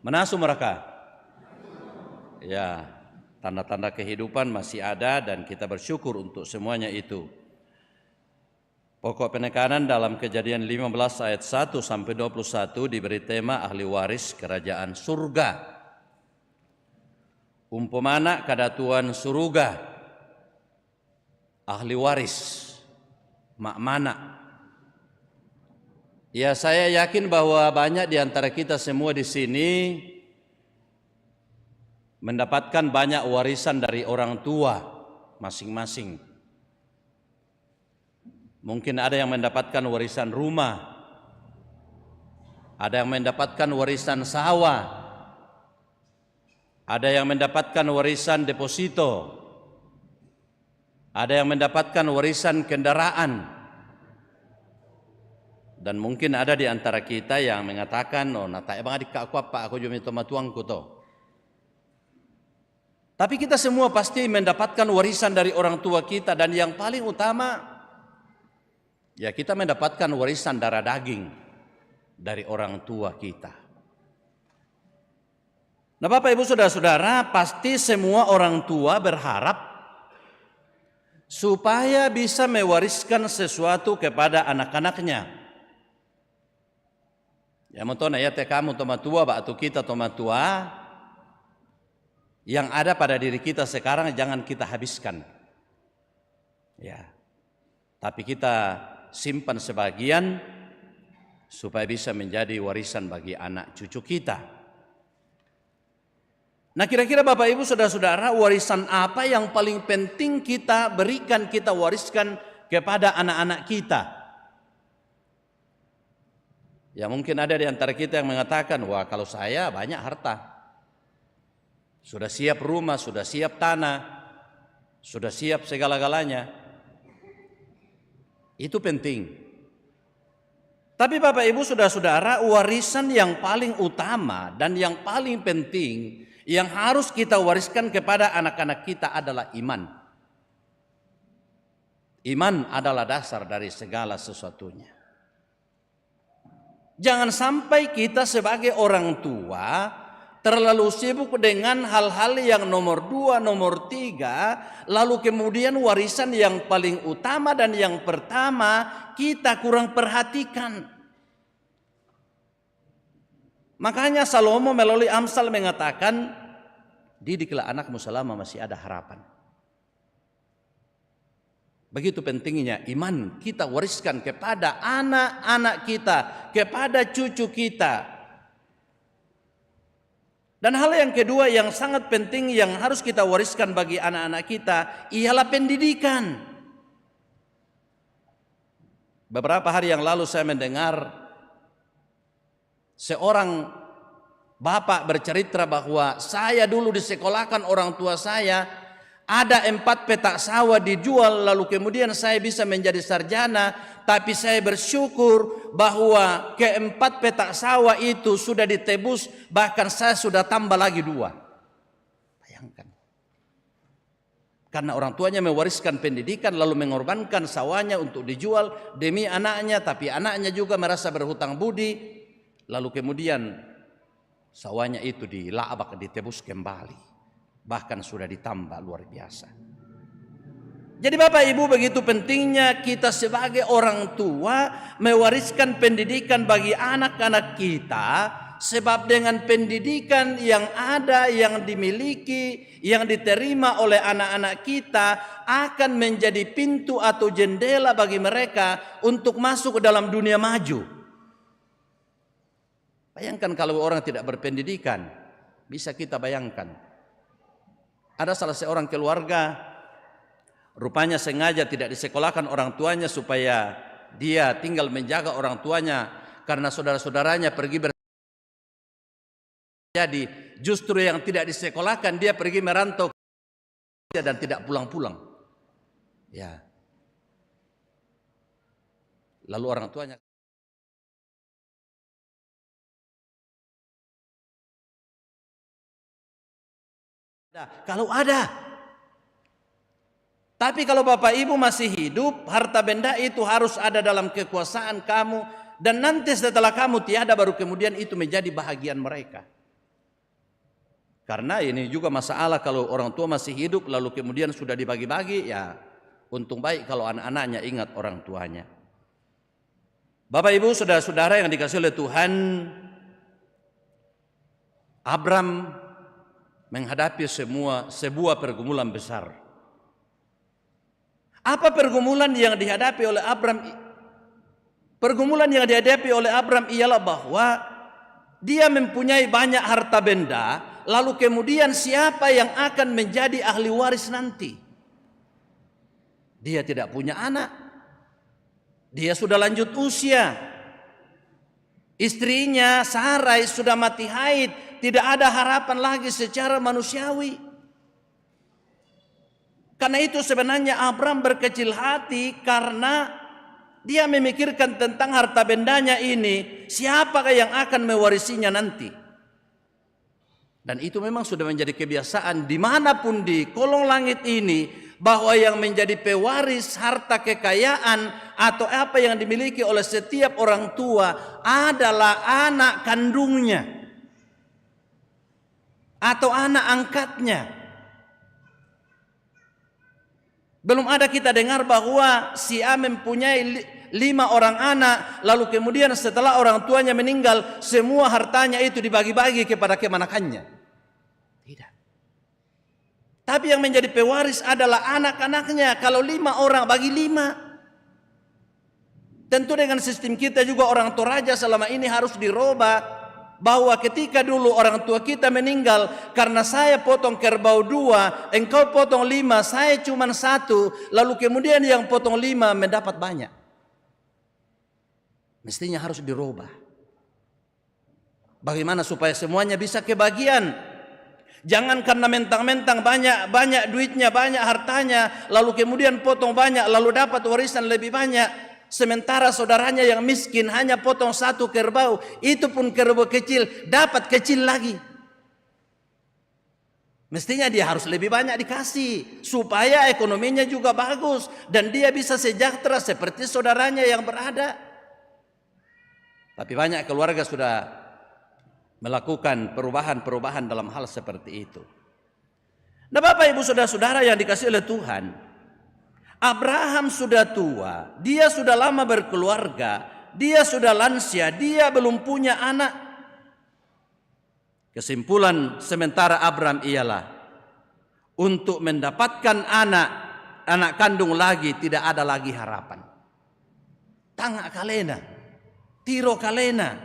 Menasu mereka. Ya, tanda-tanda kehidupan masih ada dan kita bersyukur untuk semuanya itu. Pokok penekanan dalam Kejadian 15 ayat 1 sampai 21 diberi tema ahli waris kerajaan surga. Umpamana kada Tuhan surga, ahli waris, mak mana. Ya, saya yakin bahwa banyak di antara kita semua di sini mendapatkan banyak warisan dari orang tua masing-masing. Mungkin ada yang mendapatkan warisan rumah, ada yang mendapatkan warisan sawah, ada yang mendapatkan warisan deposito, ada yang mendapatkan warisan kendaraan, dan mungkin ada di antara kita yang mengatakan, oh nata bang adik aku apa, aku cuma toma tuangku toh. Tapi kita semua pasti mendapatkan warisan dari orang tua kita, dan yang paling utama, ya kita mendapatkan warisan darah daging dari orang tua kita. Nah Bapak Ibu Saudara-saudara, pasti semua orang tua berharap supaya bisa mewariskan sesuatu kepada anak-anaknya. Ya montona ya kamu toma tua, batu kita toma tua, yang ada pada diri kita sekarang jangan kita habiskan. Ya. Tapi kita simpan sebagian supaya bisa menjadi warisan bagi anak cucu kita. Nah kira-kira Bapak Ibu Saudara-saudara, warisan apa yang paling penting kita berikan, kita wariskan kepada anak-anak kita? Ya mungkin ada di antara kita yang mengatakan, wah kalau saya banyak harta, sudah siap rumah, sudah siap tanah, sudah siap segala-galanya. Itu penting. Tapi Bapak Ibu Saudara-saudara, warisan yang paling utama dan yang paling penting yang harus kita wariskan kepada anak-anak kita adalah iman. Iman adalah dasar dari segala sesuatunya. Jangan sampai kita sebagai orang tua terlalu sibuk dengan hal-hal yang nomor 2, nomor 3, lalu kemudian warisan yang paling utama dan yang pertama kita kurang perhatikan. Makanya Salomo melalui Amsal mengatakan, didiklah anakmu selama masih ada harapan. Begitu pentingnya iman kita wariskan kepada anak-anak kita, kepada cucu kita. Dan hal yang kedua yang sangat penting yang harus kita wariskan bagi anak-anak kita ialah pendidikan. Beberapa hari yang lalu saya mendengar seorang bapak bercerita bahwa saya dulu disekolahkan orang tua saya, ada 4 petak sawah dijual, lalu kemudian saya bisa menjadi sarjana, tapi saya bersyukur bahwa ke-4 petak sawah itu sudah ditebus, bahkan saya sudah tambah lagi 2. Bayangkan. Karena orang tuanya mewariskan pendidikan lalu mengorbankan sawahnya untuk dijual demi anaknya, tapi anaknya juga merasa berhutang budi, lalu kemudian sawahnya itu dilabak, ditebus kembali. Bahkan sudah ditambah luar biasa. Jadi Bapak Ibu, begitu pentingnya kita sebagai orang tua mewariskan pendidikan bagi anak-anak kita. Sebab dengan pendidikan yang ada, yang dimiliki, yang diterima oleh anak-anak kita akan menjadi pintu atau jendela bagi mereka untuk masuk ke dalam dunia maju. Bayangkan kalau orang tidak berpendidikan, bisa kita bayangkan. Ada salah seorang keluarga, rupanya sengaja tidak disekolahkan orang tuanya supaya dia tinggal menjaga orang tuanya karena saudara-saudaranya pergi jadi justru yang tidak disekolahkan dia pergi merantau dan tidak pulang-pulang. Ya. Lalu orang tuanya kalau ada. Tapi kalau Bapak Ibu masih hidup, harta benda itu harus ada dalam kekuasaan kamu, dan nanti setelah kamu tiada baru kemudian itu menjadi bahagian mereka. Karena ini juga masalah kalau orang tua masih hidup lalu kemudian sudah dibagi-bagi, ya untung baik kalau anak-anaknya ingat orang tuanya. Bapak Ibu, saudara-saudara yang dikasihi oleh Tuhan, Abram menghadapi sebuah pergumulan besar. Apa pergumulan yang dihadapi oleh Abram? Pergumulan yang dihadapi oleh Abram ialah bahwa dia mempunyai banyak harta benda, lalu kemudian siapa yang akan menjadi ahli waris nanti? Dia tidak punya anak. Dia sudah lanjut usia. Istrinya Sarai sudah mati haid. Tidak ada harapan lagi secara manusiawi. Karena itu sebenarnya Abram berkecil hati karena dia memikirkan tentang harta bendanya ini. Siapakah yang akan mewarisinya nanti? Dan itu memang sudah menjadi kebiasaan dimanapun di kolong langit ini, bahwa yang menjadi pewaris harta kekayaan atau apa yang dimiliki oleh setiap orang tua adalah anak kandungnya atau anak angkatnya. Belum ada kita dengar bahwa si A mempunyai 5 orang anak, lalu kemudian setelah orang tuanya meninggal, semua hartanya itu dibagi-bagi kepada kemanakannya. Tidak. Tapi yang menjadi pewaris adalah anak-anaknya. Kalau 5 orang bagi 5. Tentu dengan sistem kita juga orang Toraja selama ini harus dirubah, bahwa ketika dulu orang tua kita meninggal, karena saya potong kerbau 2, engkau potong 5, saya cuma 1, lalu kemudian yang potong 5 mendapat banyak. Mestinya harus dirubah. Bagaimana supaya semuanya bisa kebagian? Jangan karena mentang-mentang banyak duitnya, banyak hartanya, lalu kemudian potong banyak, lalu dapat warisan lebih banyak. Sementara saudaranya yang miskin hanya potong 1 kerbau, itu pun kerbau kecil, dapat kecil lagi. Mestinya dia harus lebih banyak dikasih, supaya ekonominya juga bagus, dan dia bisa sejahtera seperti saudaranya yang berada. Tapi banyak keluarga sudah melakukan perubahan-perubahan dalam hal seperti itu. Nah, Bapak Ibu Saudara-saudara yang dikasihi oleh Tuhan, Abraham sudah tua, dia sudah lama berkeluarga, dia sudah lansia, dia belum punya anak. Kesimpulan sementara Abraham ialah untuk mendapatkan anak kandung lagi tidak ada lagi harapan. Tanga kalena, tiro kalena,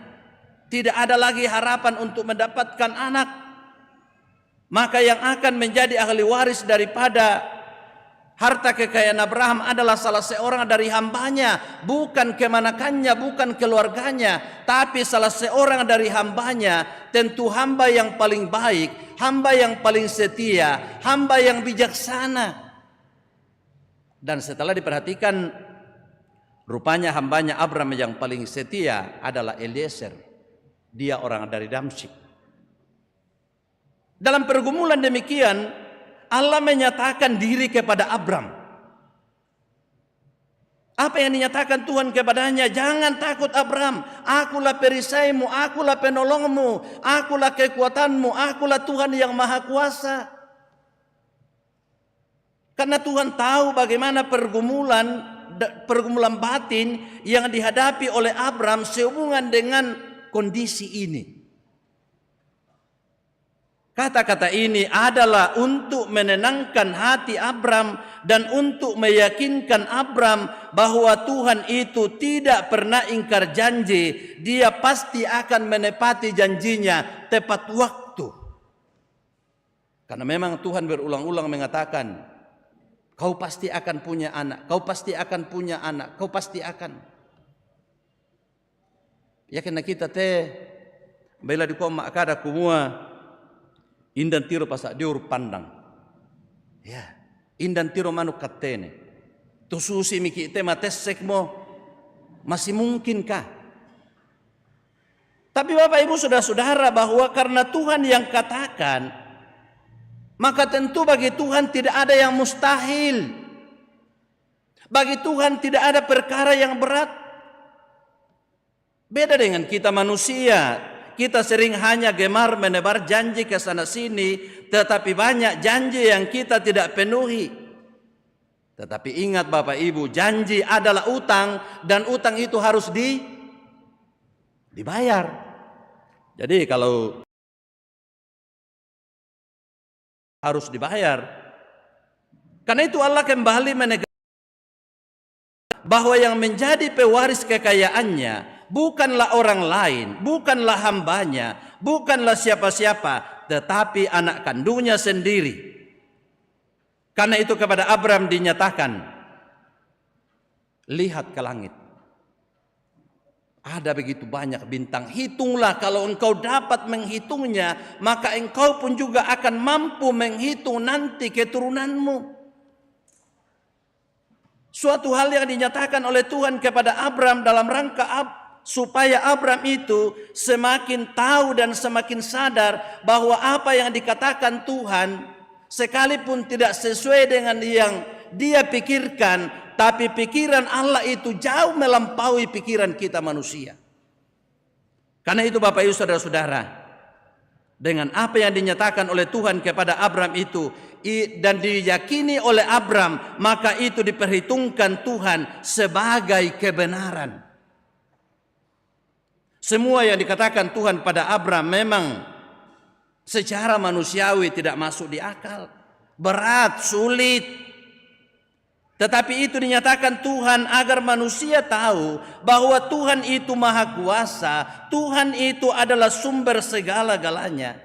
tidak ada lagi harapan untuk mendapatkan anak. Maka yang akan menjadi ahli waris daripada harta kekayaan Abraham adalah salah seorang dari hambanya, bukan kemanakannya, bukan keluarganya, tapi salah seorang dari hambanya. Tentu hamba yang paling baik, hamba yang paling setia, hamba yang bijaksana. Dan setelah diperhatikan, rupanya hambanya Abraham yang paling setia adalah Eliezer. Dia orang dari Damsyik. Dalam pergumulan demikian, Allah menyatakan diri kepada Abram. Apa yang dinyatakan Tuhan kepadanya? Jangan takut Abram, akulah perisaimu, akulah penolongmu, akulah kekuatanmu, akulah Tuhan yang maha kuasa. Karena Tuhan tahu bagaimana pergumulan batin yang dihadapi oleh Abram sehubungan dengan kondisi ini. Kata-kata ini adalah untuk menenangkan hati Abram dan untuk meyakinkan Abram bahwa Tuhan itu tidak pernah ingkar janji. Dia pasti akan menepati janjinya tepat waktu. Karena memang Tuhan berulang-ulang mengatakan, kau pasti akan punya anak, kau pasti akan punya anak, kau pasti akan. Ya kena kita bela di koma kada kumua indan tiro pasak diur pandang. Ya, indan tiro manuk katene. Tususi miki tema tesek mo masih mungkinkah? Tapi Bapak Ibu Saudara-saudara, bahwa karena Tuhan yang katakan, maka tentu bagi Tuhan tidak ada yang mustahil. Bagi Tuhan tidak ada perkara yang berat. Beda dengan kita manusia. Kita sering hanya gemar menebar janji ke sana sini, tetapi banyak janji yang kita tidak penuhi. Tetapi ingat Bapak Ibu, janji adalah utang dan utang itu harus dibayar. Jadi kalau harus dibayar, karena itu Allah kembali menegaskan bahwa yang menjadi pewaris kekayaannya bukanlah orang lain, bukanlah hambanya, bukanlah siapa-siapa, tetapi anak kandungnya sendiri. Karena itu kepada Abram dinyatakan, lihat ke langit. Ada begitu banyak bintang, hitunglah, kalau engkau dapat menghitungnya, maka engkau pun juga akan mampu menghitung nanti keturunanmu. Suatu hal yang dinyatakan oleh Tuhan kepada Abram dalam rangka supaya Abram itu semakin tahu dan semakin sadar bahwa apa yang dikatakan Tuhan sekalipun tidak sesuai dengan yang dia pikirkan, tapi pikiran Allah itu jauh melampaui pikiran kita manusia. Karena itu Bapak Ibu Saudara-saudara, dengan apa yang dinyatakan oleh Tuhan kepada Abram itu dan diyakini oleh Abram, maka itu diperhitungkan Tuhan sebagai kebenaran. Semua yang dikatakan Tuhan pada Abram memang secara manusiawi tidak masuk di akal, berat, sulit. Tetapi itu dinyatakan Tuhan agar manusia tahu bahwa Tuhan itu maha kuasa, Tuhan itu adalah sumber segala-galanya.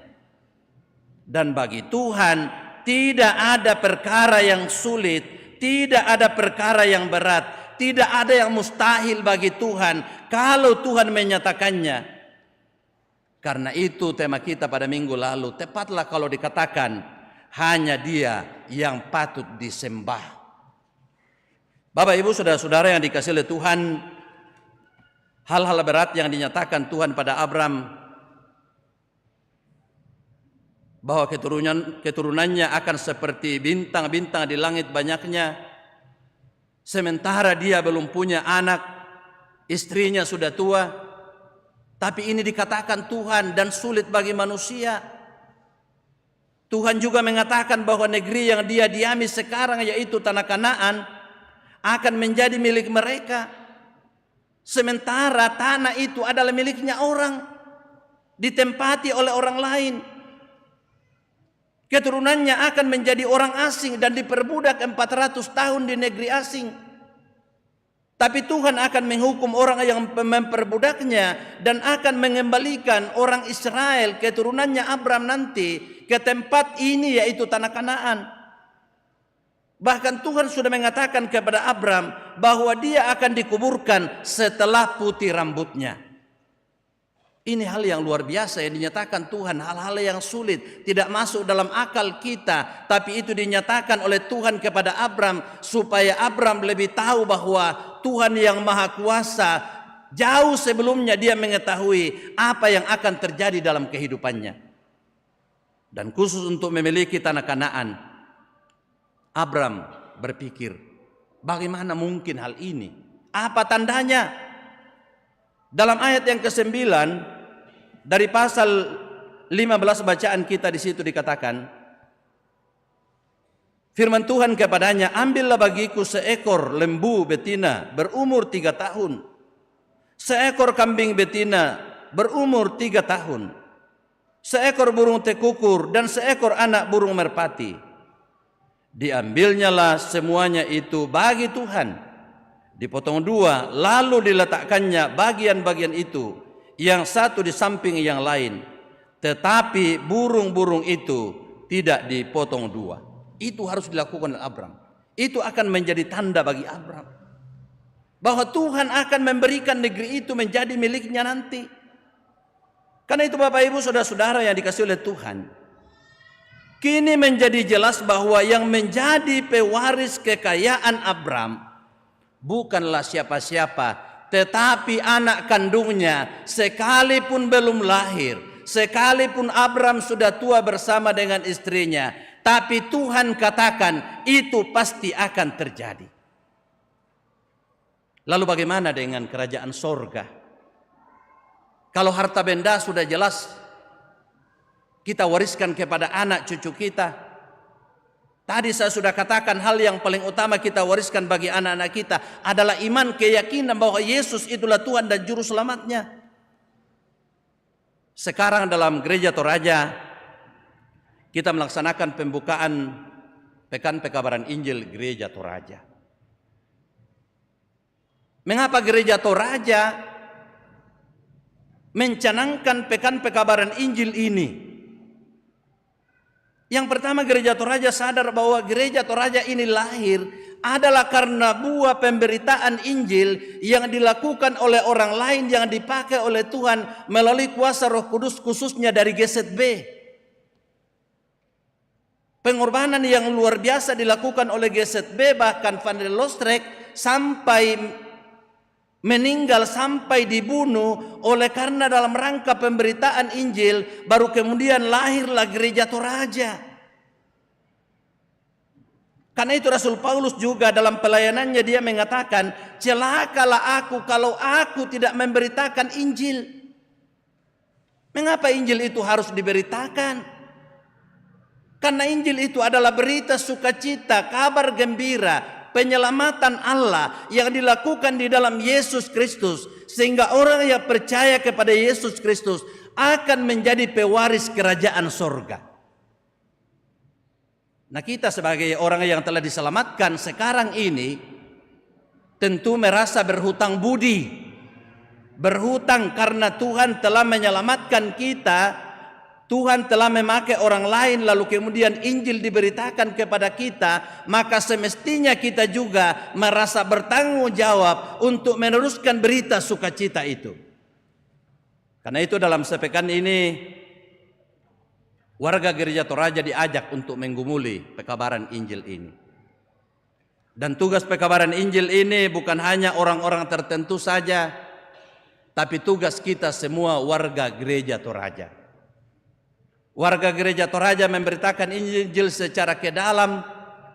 Dan bagi Tuhan tidak ada perkara yang sulit, tidak ada perkara yang berat, tidak ada yang mustahil bagi Tuhan kalau Tuhan menyatakannya. Karena itu tema kita pada minggu lalu, tepatlah kalau dikatakan hanya Dia yang patut disembah. Bapak Ibu Saudara-saudara yang dikasihi oleh Tuhan, hal-hal berat yang dinyatakan Tuhan pada Abram bahwa keturunannya akan seperti bintang-bintang di langit banyaknya, sementara dia belum punya anak, istrinya sudah tua. Tapi ini dikatakan Tuhan dan sulit bagi manusia. Tuhan juga mengatakan bahwa negeri yang dia diami sekarang, yaitu tanah Kanaan, akan menjadi milik mereka. Sementara tanah itu adalah miliknya orang, ditempati oleh orang lain. Keturunannya akan menjadi orang asing dan diperbudak 400 tahun di negeri asing. Tapi Tuhan akan menghukum orang yang memperbudaknya dan akan mengembalikan orang Israel, keturunannya Abraham nanti, ke tempat ini, yaitu tanah Kanaan. Bahkan Tuhan sudah mengatakan kepada Abraham bahwa dia akan dikuburkan setelah putih rambutnya. Ini hal yang luar biasa yang dinyatakan Tuhan, hal-hal yang sulit, tidak masuk dalam akal kita, tapi itu dinyatakan oleh Tuhan kepada Abraham supaya Abraham lebih tahu bahwa Tuhan yang Maha Kuasa jauh sebelumnya dia mengetahui apa yang akan terjadi dalam kehidupannya. Dan khusus untuk memiliki tanah Kanaan, Abraham berpikir, bagaimana mungkin hal ini? Apa tandanya? Dalam ayat yang ke-9 dari pasal 15 bacaan kita di situ dikatakan, firman Tuhan kepadanya, ambillah bagiku seekor lembu betina berumur 3 tahun, seekor kambing betina berumur 3 tahun, seekor burung tekukur dan seekor anak burung merpati. Diambilnyalah semuanya itu bagi Tuhan, dipotong 2, lalu diletakkannya bagian-bagian itu, yang satu di samping yang lain, tetapi burung-burung itu tidak dipotong 2. Itu harus dilakukan oleh Abraham. Itu akan menjadi tanda bagi Abraham bahwa Tuhan akan memberikan negeri itu menjadi miliknya nanti. Karena itu Bapak Ibu saudara-saudara yang dikasihi oleh Tuhan, kini menjadi jelas bahwa yang menjadi pewaris kekayaan Abraham bukanlah siapa-siapa, tetapi anak kandungnya, sekalipun belum lahir, sekalipun Abraham sudah tua bersama dengan istrinya, tapi Tuhan katakan itu pasti akan terjadi. Lalu bagaimana dengan kerajaan sorga? Kalau harta benda sudah jelas kita wariskan kepada anak cucu kita. Tadi saya sudah katakan hal yang paling utama kita wariskan bagi anak-anak kita adalah iman, keyakinan bahwa Yesus itulah Tuhan dan Juru Selamatnya. Sekarang dalam Gereja Toraja kita melaksanakan pembukaan Pekan Pekabaran Injil Gereja Toraja. Mengapa Gereja Toraja mencanangkan Pekan Pekabaran Injil ini? Yang pertama, Gereja Toraja sadar bahwa Gereja Toraja ini lahir adalah karena buah pemberitaan Injil yang dilakukan oleh orang lain yang dipakai oleh Tuhan melalui kuasa Roh Kudus, khususnya dari GZB. Pengorbanan yang luar biasa dilakukan oleh GZB, bahkan Van der Lostrek sampai meninggal, sampai dibunuh oleh karena dalam rangka pemberitaan Injil, baru kemudian lahirlah Gereja Toraja. Karena itu Rasul Paulus juga dalam pelayanannya dia mengatakan, celakalah aku kalau aku tidak memberitakan Injil. Mengapa Injil itu harus diberitakan? Karena Injil itu adalah berita sukacita, kabar gembira, penyelamatan Allah yang dilakukan di dalam Yesus Kristus, sehingga orang yang percaya kepada Yesus Kristus akan menjadi pewaris kerajaan sorga. Nah, kita sebagai orang yang telah diselamatkan sekarang ini tentu merasa berhutang budi, berhutang karena Tuhan telah menyelamatkan kita. Tuhan telah memakai orang lain lalu kemudian Injil diberitakan kepada kita, maka semestinya kita juga merasa bertanggung jawab untuk meneruskan berita sukacita itu. Karena itu dalam sepekan ini warga Gereja Toraja diajak untuk menggumuli pekabaran Injil ini. Dan tugas pekabaran Injil ini bukan hanya orang-orang tertentu saja, tapi tugas kita semua warga Gereja Toraja. Warga Gereja Toraja memberitakan Injil secara ke dalam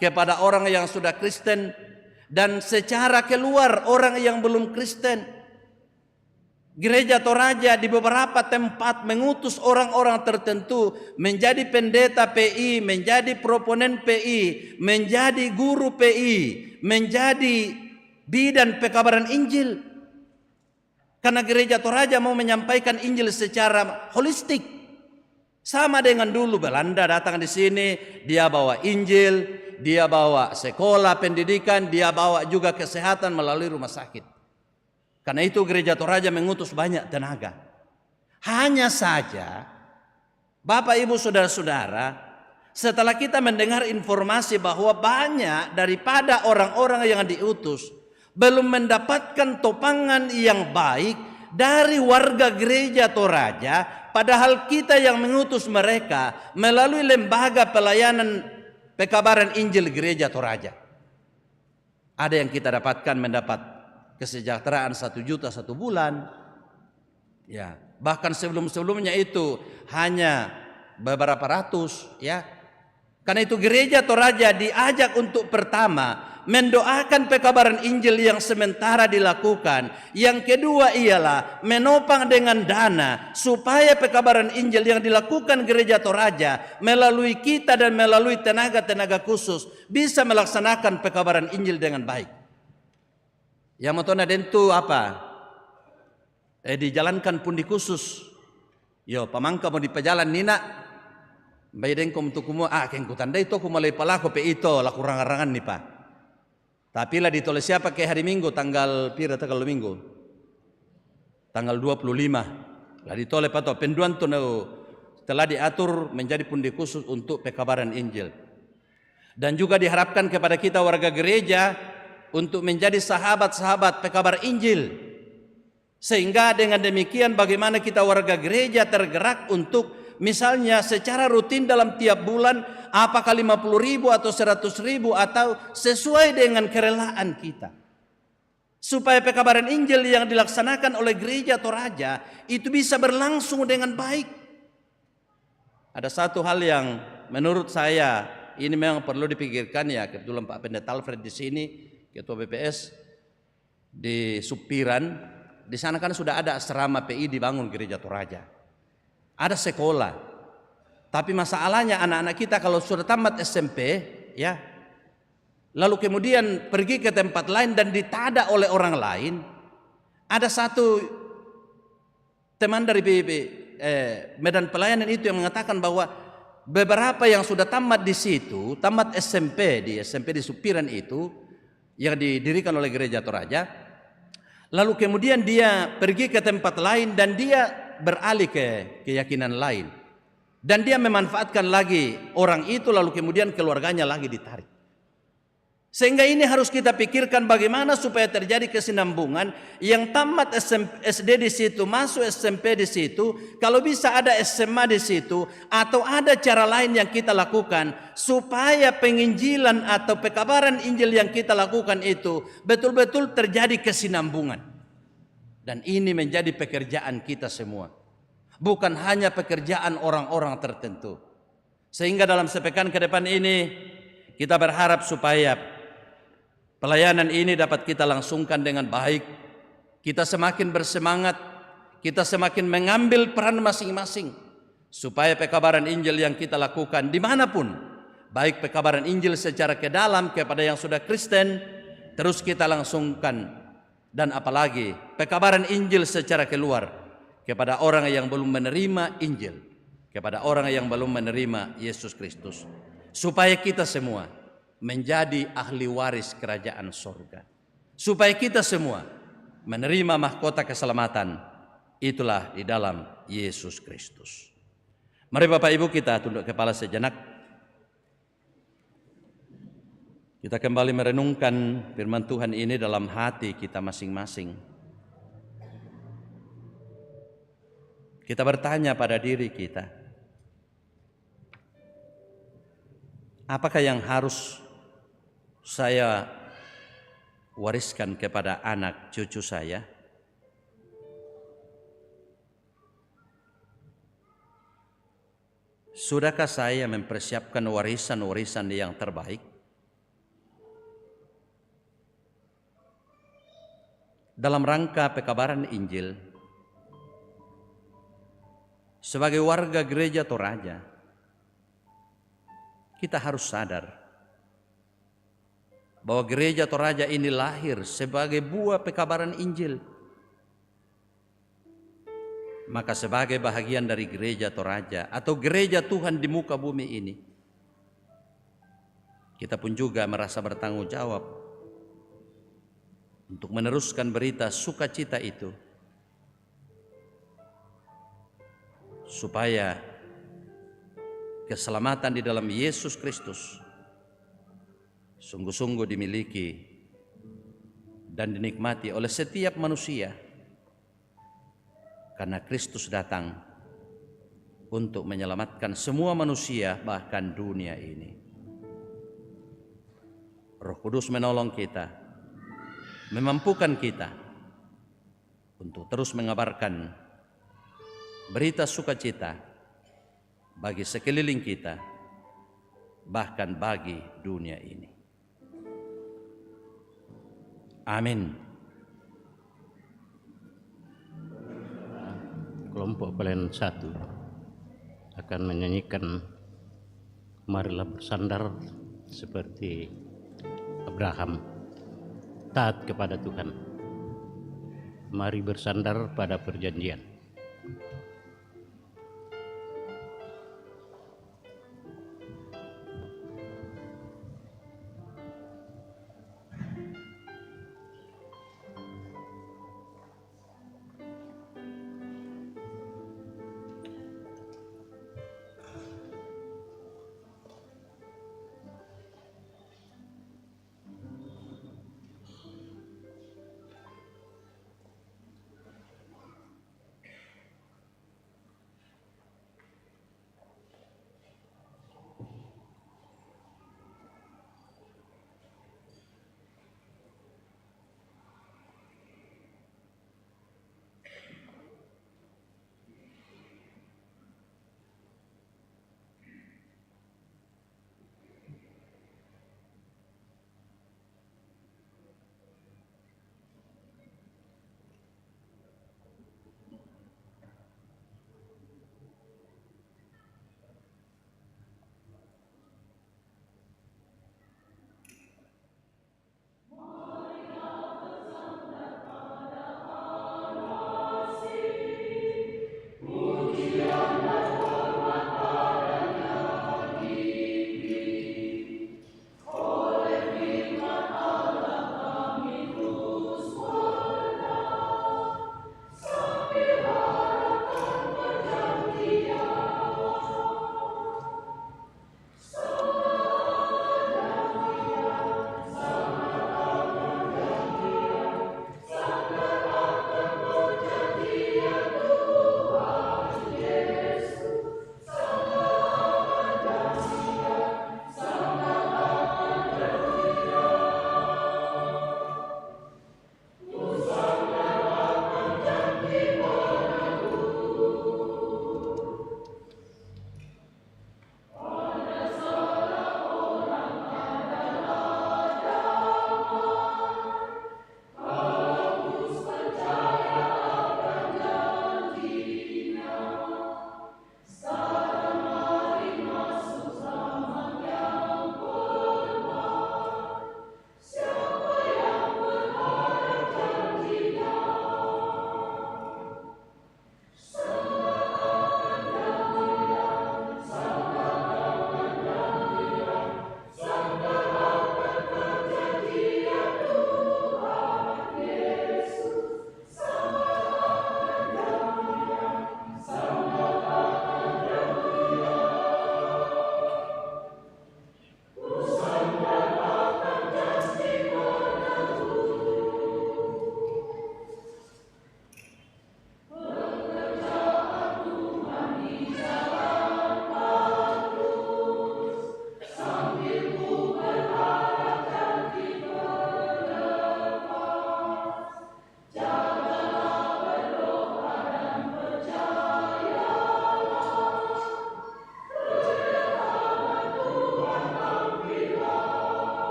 kepada orang yang sudah Kristen dan secara keluar orang yang belum Kristen. Gereja Toraja di beberapa tempat mengutus orang-orang tertentu menjadi pendeta PI, menjadi proponen PI, menjadi guru PI, menjadi bidan pekabaran Injil. Karena Gereja Toraja mau menyampaikan Injil secara holistik. Sama dengan dulu Belanda datang di sini, dia bawa Injil, dia bawa sekolah pendidikan, dia bawa juga kesehatan melalui rumah sakit. Karena itu Gereja Toraja mengutus banyak tenaga. Hanya saja, Bapak Ibu Saudara-saudara, setelah kita mendengar informasi bahwa banyak daripada orang-orang yang diutus belum mendapatkan topangan yang baik dari warga Gereja Toraja, padahal kita yang mengutus mereka melalui lembaga pelayanan pekabaran Injil Gereja Toraja. Ada yang kita dapatkan mendapat kesejahteraan 1 juta 1 bulan. Ya, bahkan sebelum-sebelumnya itu hanya beberapa ratus, ya. Karena itu Gereja Toraja diajak untuk pertama mendoakan pekabaran Injil yang sementara dilakukan. Yang kedua ialah menopang dengan dana supaya pekabaran Injil yang dilakukan Gereja Toraja melalui kita dan melalui tenaga-tenaga khusus bisa melaksanakan pekabaran Injil dengan baik. Yang motona dentu apa? Dijalankan pundi khusus. Yo, pamangka mau di pejalan nina. Bayden kom tu kumo kengku tandai to kumalai palako pe ito la kurang-kurangan nih Pak. Tapi lah ditulis siapa ke hari Minggu tanggal pira tanggal Minggu. Tanggal 25. Lah ditoleh pato penduan tu telah diatur menjadi pundi khusus untuk pekabaran Injil. Dan juga diharapkan kepada kita warga gereja untuk menjadi sahabat-sahabat pekabar Injil. Sehingga dengan demikian bagaimana kita warga gereja tergerak untuk misalnya secara rutin dalam tiap bulan apakah 50.000 atau 100.000 atau sesuai dengan kerelaan kita. Supaya pekabaran Injil yang dilaksanakan oleh Gereja Toraja itu bisa berlangsung dengan baik. Ada satu hal yang menurut saya ini memang perlu dipikirkan ya, kebetulan Pak Pendeta Alfred di sini, Ketua BPS di Supiran, di sana kan sudah ada asrama PI dibangun Gereja Toraja. Ada sekolah. Tapi masalahnya anak-anak kita kalau sudah tamat SMP, ya, lalu kemudian pergi ke tempat lain dan ditada oleh orang lain. Ada satu teman dari Medan Pelayanan itu yang mengatakan bahwa beberapa yang sudah tamat di situ, tamat SMP di Supiran itu yang didirikan oleh Gereja Toraja, lalu kemudian dia pergi ke tempat lain dan dia beralih ke keyakinan lain. Dan dia memanfaatkan lagi orang itu lalu kemudian keluarganya lagi ditarik. Sehingga ini harus kita pikirkan bagaimana supaya terjadi kesinambungan yang tamat SD di situ, masuk SMP di situ, kalau bisa ada SMA di situ atau ada cara lain yang kita lakukan supaya penginjilan atau pekabaran Injil yang kita lakukan itu betul-betul terjadi kesinambungan. Dan ini menjadi pekerjaan kita semua. Bukan hanya pekerjaan orang-orang tertentu. Sehingga dalam sepekan ke depan ini kita berharap supaya pelayanan ini dapat kita langsungkan dengan baik. Kita semakin bersemangat, kita semakin mengambil peran masing-masing. Supaya pekabaran Injil yang kita lakukan dimanapun, baik pekabaran Injil secara ke dalam kepada yang sudah Kristen, terus kita langsungkan. Dan apalagi pekabaran Injil secara keluar kepada orang yang belum menerima Injil, kepada orang yang belum menerima Yesus Kristus, supaya kita semua menjadi ahli waris kerajaan sorga, supaya kita semua menerima mahkota keselamatan. Itulah di dalam Yesus Kristus. Mari Bapak Ibu kita tunduk kepala sejenak. Kita kembali merenungkan firman Tuhan ini dalam hati kita masing-masing. Kita bertanya pada diri kita, apakah yang harus saya wariskan kepada anak cucu saya? Sudahkah saya mempersiapkan warisan-warisan yang terbaik? Dalam rangka pekabaran Injil sebagai warga gereja Toraja, kita harus sadar bahwa gereja Toraja ini lahir sebagai buah pekabaran Injil. Maka sebagai bahagian dari gereja Toraja atau gereja Tuhan di muka bumi ini, kita pun juga merasa bertanggung jawab untuk meneruskan berita sukacita itu, supaya keselamatan di dalam Yesus Kristus sungguh-sungguh dimiliki dan dinikmati oleh setiap manusia, karena Kristus datang untuk menyelamatkan semua manusia, bahkan dunia ini. Roh Kudus menolong kita, memampukan kita untuk terus mengabarkan berita sukacita bagi sekeliling kita, bahkan bagi dunia ini. Amin. Kelompok pelayan 1 akan menyanyikan "Marilah Bersandar" seperti Abraham, taat kepada Tuhan. Mari bersandar pada perjanjian.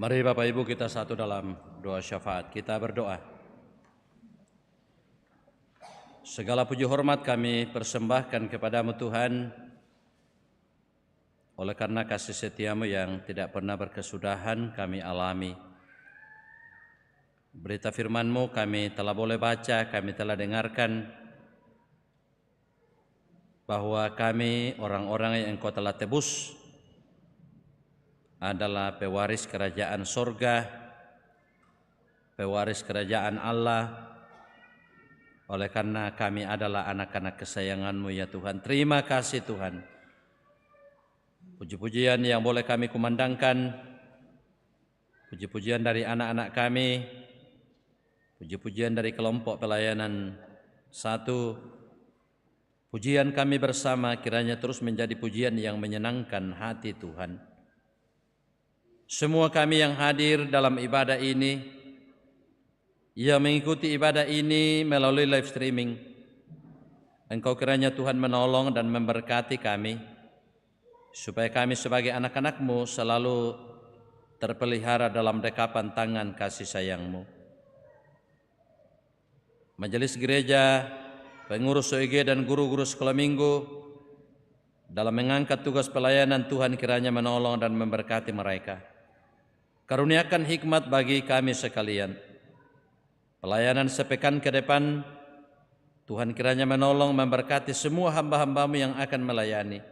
Mari Bapak Ibu kita satu dalam doa syafaat. Kita berdoa. Segala puji hormat kami persembahkan kepadamu Tuhan, oleh karena kasih setiamu yang tidak pernah berkesudahan kami alami. Berita firman-Mu kami telah boleh baca, kami telah dengarkan, bahwa kami orang-orang yang Engkau telah tebus adalah pewaris kerajaan sorga, pewaris kerajaan Allah. Oleh karena kami adalah anak-anak kesayangan-Mu ya Tuhan. Terima kasih Tuhan. Puji-pujian yang boleh kami kumandangkan, puji-pujian dari anak-anak kami, puji-pujian dari kelompok pelayanan 1, pujian kami bersama kiranya terus menjadi pujian yang menyenangkan hati Tuhan. Semua kami yang hadir dalam ibadah ini, yang mengikuti ibadah ini melalui live streaming, Engkau kiranya Tuhan menolong dan memberkati kami, supaya kami sebagai anak-anak-Mu selalu terpelihara dalam dekapan tangan kasih sayang-Mu. Majelis gereja, pengurus OIG dan guru-guru sekolah minggu, dalam mengangkat tugas pelayanan Tuhan kiranya menolong dan memberkati mereka. Karuniakan hikmat bagi kami sekalian. Pelayanan sepekan ke depan, Tuhan kiranya menolong memberkati semua hamba-hamba-Mu yang akan melayani,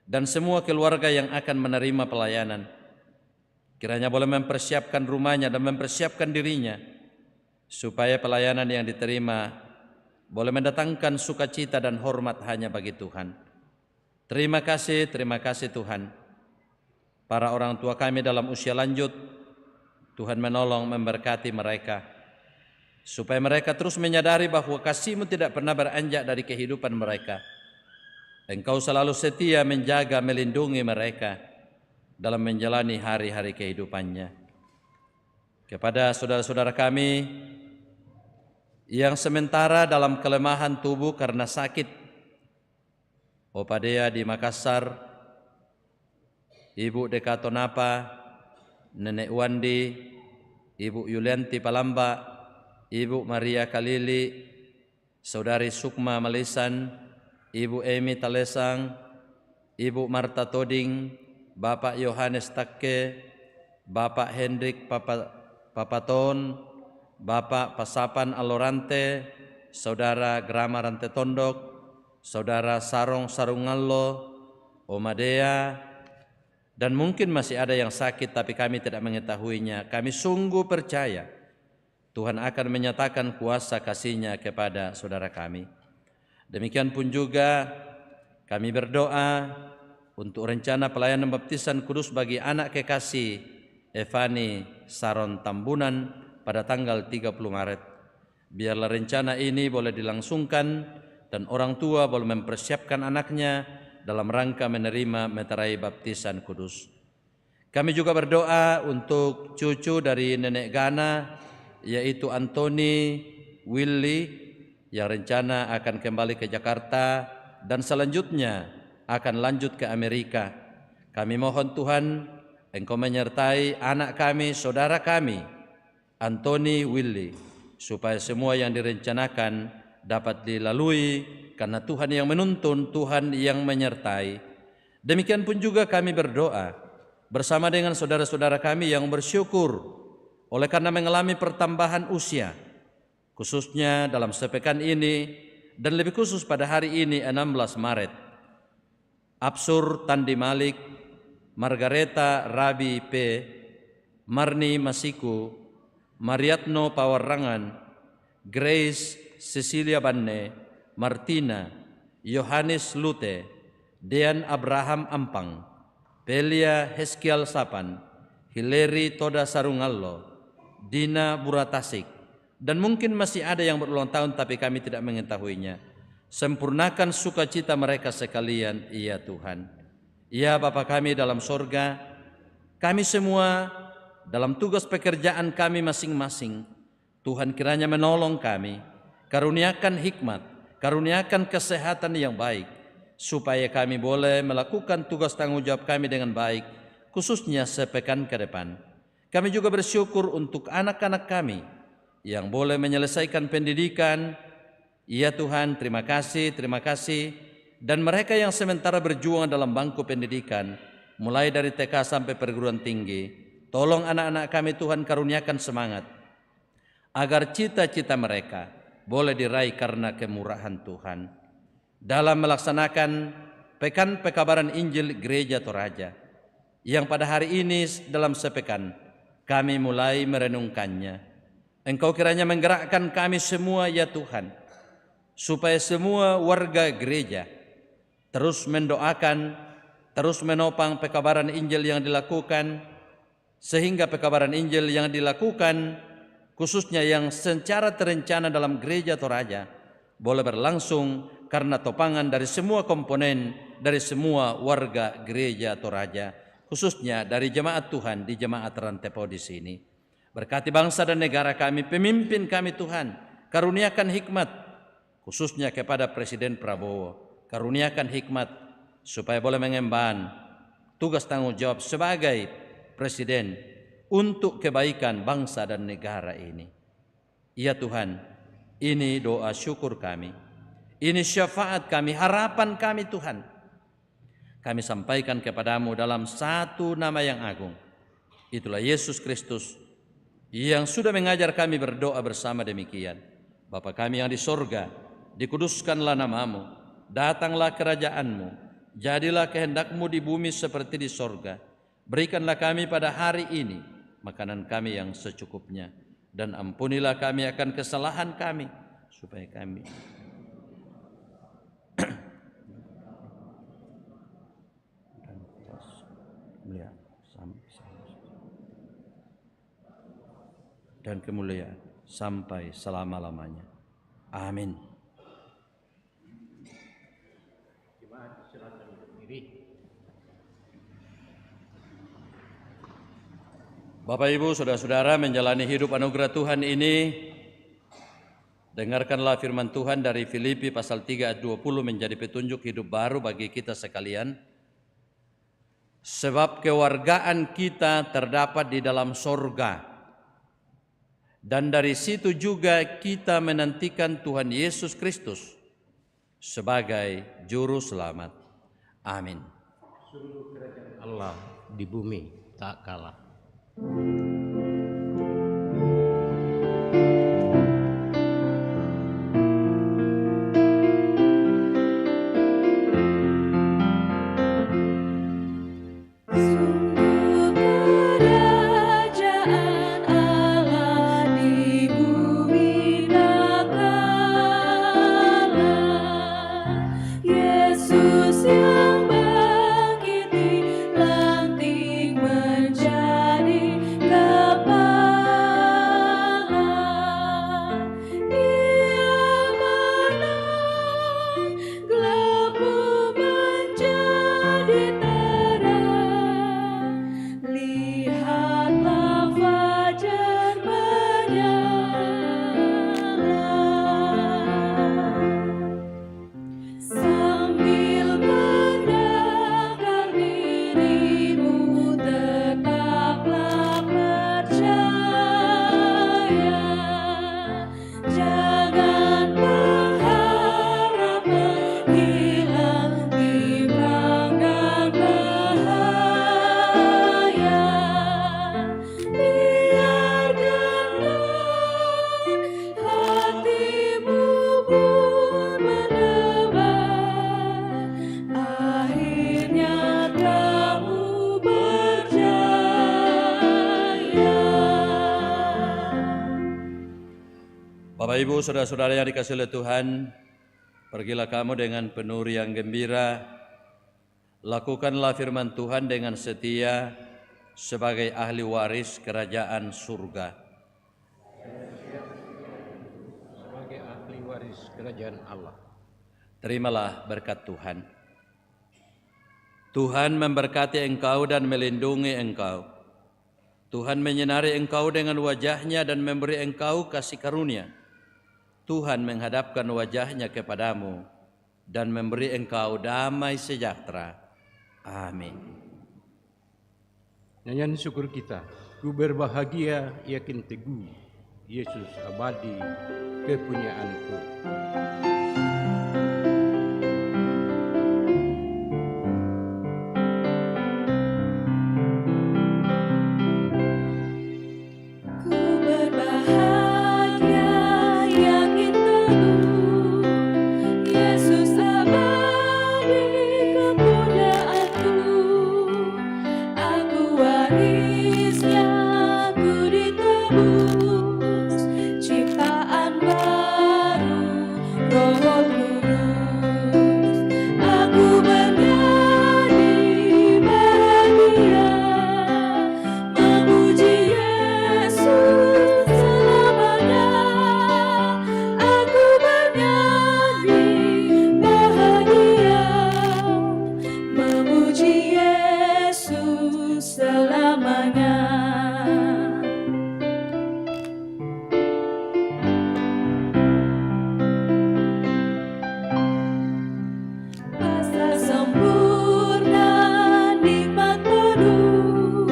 dan semua keluarga yang akan menerima pelayanan. Kiranya boleh mempersiapkan rumahnya dan mempersiapkan dirinya, supaya pelayanan yang diterima boleh mendatangkan sukacita dan hormat hanya bagi Tuhan. Terima kasih Tuhan. Para orang tua kami dalam usia lanjut, Tuhan menolong memberkati mereka, supaya mereka terus menyadari bahwa kasih-Mu tidak pernah beranjak dari kehidupan mereka. Engkau selalu setia menjaga, melindungi mereka dalam menjalani hari-hari kehidupannya. Kepada saudara-saudara kami yang sementara dalam kelemahan tubuh karena sakit, Opa Dea di Makassar, Ibu Dekato Napa, Nenek Wandi, Ibu Yulianti Palamba, Ibu Maria Kalili, Saudari Sukma Malisan, Ibu Emi Talesang, Ibu Marta Toding, Bapak Yohanes Takke, Bapak Hendrik Papaton, Bapak Pasapan Alorante, Saudara Grama Rante Tondok, Saudara Sarong Sarungallo, Omadea, dan mungkin masih ada yang sakit tapi kami tidak mengetahuinya. Kami sungguh percaya Tuhan akan menyatakan kuasa kasih-Nya kepada saudara kami. Demikian pun juga kami berdoa untuk rencana pelayanan baptisan kudus bagi anak kekasih Evani Saron Tambunan pada tanggal 30 Maret. Biarlah rencana ini boleh dilangsungkan dan orang tua boleh mempersiapkan anaknya dalam rangka menerima meterai baptisan kudus. Kami juga berdoa untuk cucu dari Nenek Gana, yaitu Anthony Willy, yang rencana akan kembali ke Jakarta dan selanjutnya akan lanjut ke Amerika. Kami mohon Tuhan, Engkau menyertai anak kami, saudara kami, Anthony Willy, supaya semua yang direncanakan dapat dilalui, karena Tuhan yang menuntun, Tuhan yang menyertai. Demikian pun juga kami berdoa bersama dengan saudara-saudara kami yang bersyukur oleh karena mengalami pertambahan usia, khususnya dalam sepekan ini dan lebih khusus pada hari ini 16 Maret. Absur Tandi Malik, Margareta Rabi P, Marni Masiku, Mariatno Pawarangan, Grace Cecilia Banne, Martina, Yohanes Lute, Dean Abraham Ampang, Pelia Heskial Sapan, Hilary Toda Sarungallo, Dina Buratasik, dan mungkin masih ada yang berulang tahun tapi kami tidak mengetahuinya. Sempurnakan sukacita mereka sekalian, ya Tuhan. Ya Bapa kami dalam sorga, kami semua dalam tugas pekerjaan kami masing-masing, Tuhan kiranya menolong kami, karuniakan hikmat, karuniakan kesehatan yang baik, supaya kami boleh melakukan tugas tanggung jawab kami dengan baik, khususnya sepekan ke depan. Kami juga bersyukur untuk anak-anak kami yang boleh menyelesaikan pendidikan. Ya Tuhan, terima kasih. Dan mereka yang sementara berjuang dalam bangku pendidikan, mulai dari TK sampai perguruan tinggi, tolong anak-anak kami Tuhan karuniakan semangat, agar cita-cita mereka boleh diraih karena kemurahan Tuhan. Dalam melaksanakan Pekan Pekabaran Injil Gereja Toraja, yang pada hari ini dalam sepekan kami mulai merenungkannya. Engkau kiranya menggerakkan kami semua ya Tuhan, supaya semua warga gereja terus mendoakan, terus menopang pekabaran Injil yang dilakukan, sehingga pekabaran Injil yang dilakukan, khususnya yang secara terencana dalam Gereja Toraja, boleh berlangsung karena topangan dari semua komponen, dari semua warga Gereja Toraja, khususnya dari jemaat Tuhan di jemaat Rantepo di sini. Berkati bangsa dan negara kami, pemimpin kami Tuhan, karuniakan hikmat, khususnya kepada Presiden Prabowo. Karuniakan hikmat supaya boleh mengemban tugas tanggung jawab sebagai Presiden untuk kebaikan bangsa dan negara ini. Ya Tuhan, ini doa syukur kami, ini syafaat kami, harapan kami Tuhan. Kami sampaikan kepadamu dalam satu nama yang agung. Itulah Yesus Kristus yang sudah mengajar kami berdoa bersama demikian. Bapa kami yang di sorga, dikuduskanlah namamu, datanglah kerajaanmu, jadilah kehendakmu di bumi seperti di sorga. Berikanlah kami pada hari ini makanan kami yang secukupnya, dan ampunilah kami akan kesalahan kami, supaya kami dan kemuliaan sampai selama-lamanya. Amin. Bapak Ibu, saudara-saudara, menjalani hidup anugerah Tuhan ini, dengarkanlah firman Tuhan dari Filipi pasal 3 ayat 20 menjadi petunjuk hidup baru bagi kita sekalian. Sebab kewargaan kita terdapat di dalam sorga, dan dari situ juga kita menantikan Tuhan Yesus Kristus sebagai Juru Selamat. Amin. Sungguh kerajaan Allah di bumi tak kalah. Kerajaan Allah di bumi tak kalah. Yesus yang bangkiti lantik menjadi kepala. Dia menang, gelapmu menjadi terang. Lihatlah fajar menyala. Sambil mendengar dirimu, tetaplah percaya. Jangan berharap menghilang di perang dan bahaya. Biarkanlah hatimu pun berdebar, akhirnya kamu berjaya. Bapak Ibu, saudara-saudara yang dikasihi oleh Tuhan, pergilah kamu dengan penuh riang gembira, lakukanlah firman Tuhan dengan setia sebagai ahli waris kerajaan surga. Sebagai ahli waris kerajaan Allah. Terimalah berkat Tuhan. Tuhan memberkati engkau dan melindungi engkau. Tuhan menyinari engkau dengan wajah-Nya dan memberi engkau kasih karunia. Tuhan menghadapkan wajah-Nya kepadamu dan memberi engkau damai sejahtera. Amin. Nyanyian syukur kita Ku berbahagia yakin teguh, Yesus abadi kepunyaanku. Ku berbahagia yakin teguh, Yesus abadi kepunyaanku. Aku warisnya, ku ditebus, ciptaan baru, Roh Kudus. Aku bernyanyi bahagia, memuji Yesus selamanya. Aku bernyanyi bahagia, memuji Yesus selamanya. Masa sempurna nikmat penuh,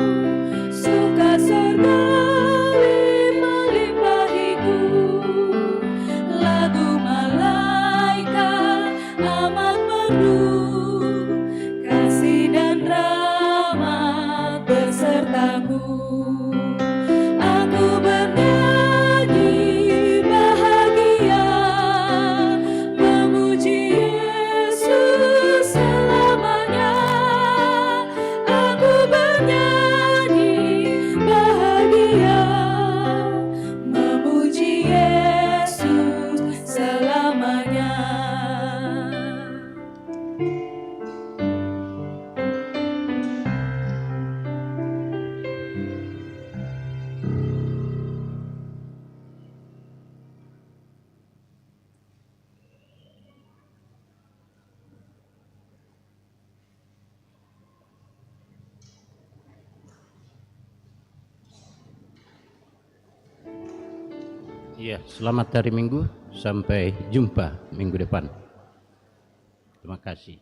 suka surgawi melimpahiku. Lagu malaikat amat merdu, kasih dan rahmat besertaku. Aku bernyanyi bahagia, memuji Yesus selamanya. Aku bernyanyi bahagia, memuji Yesus selamanya. Ya, selamat hari Minggu, sampai jumpa minggu depan. Terima kasih.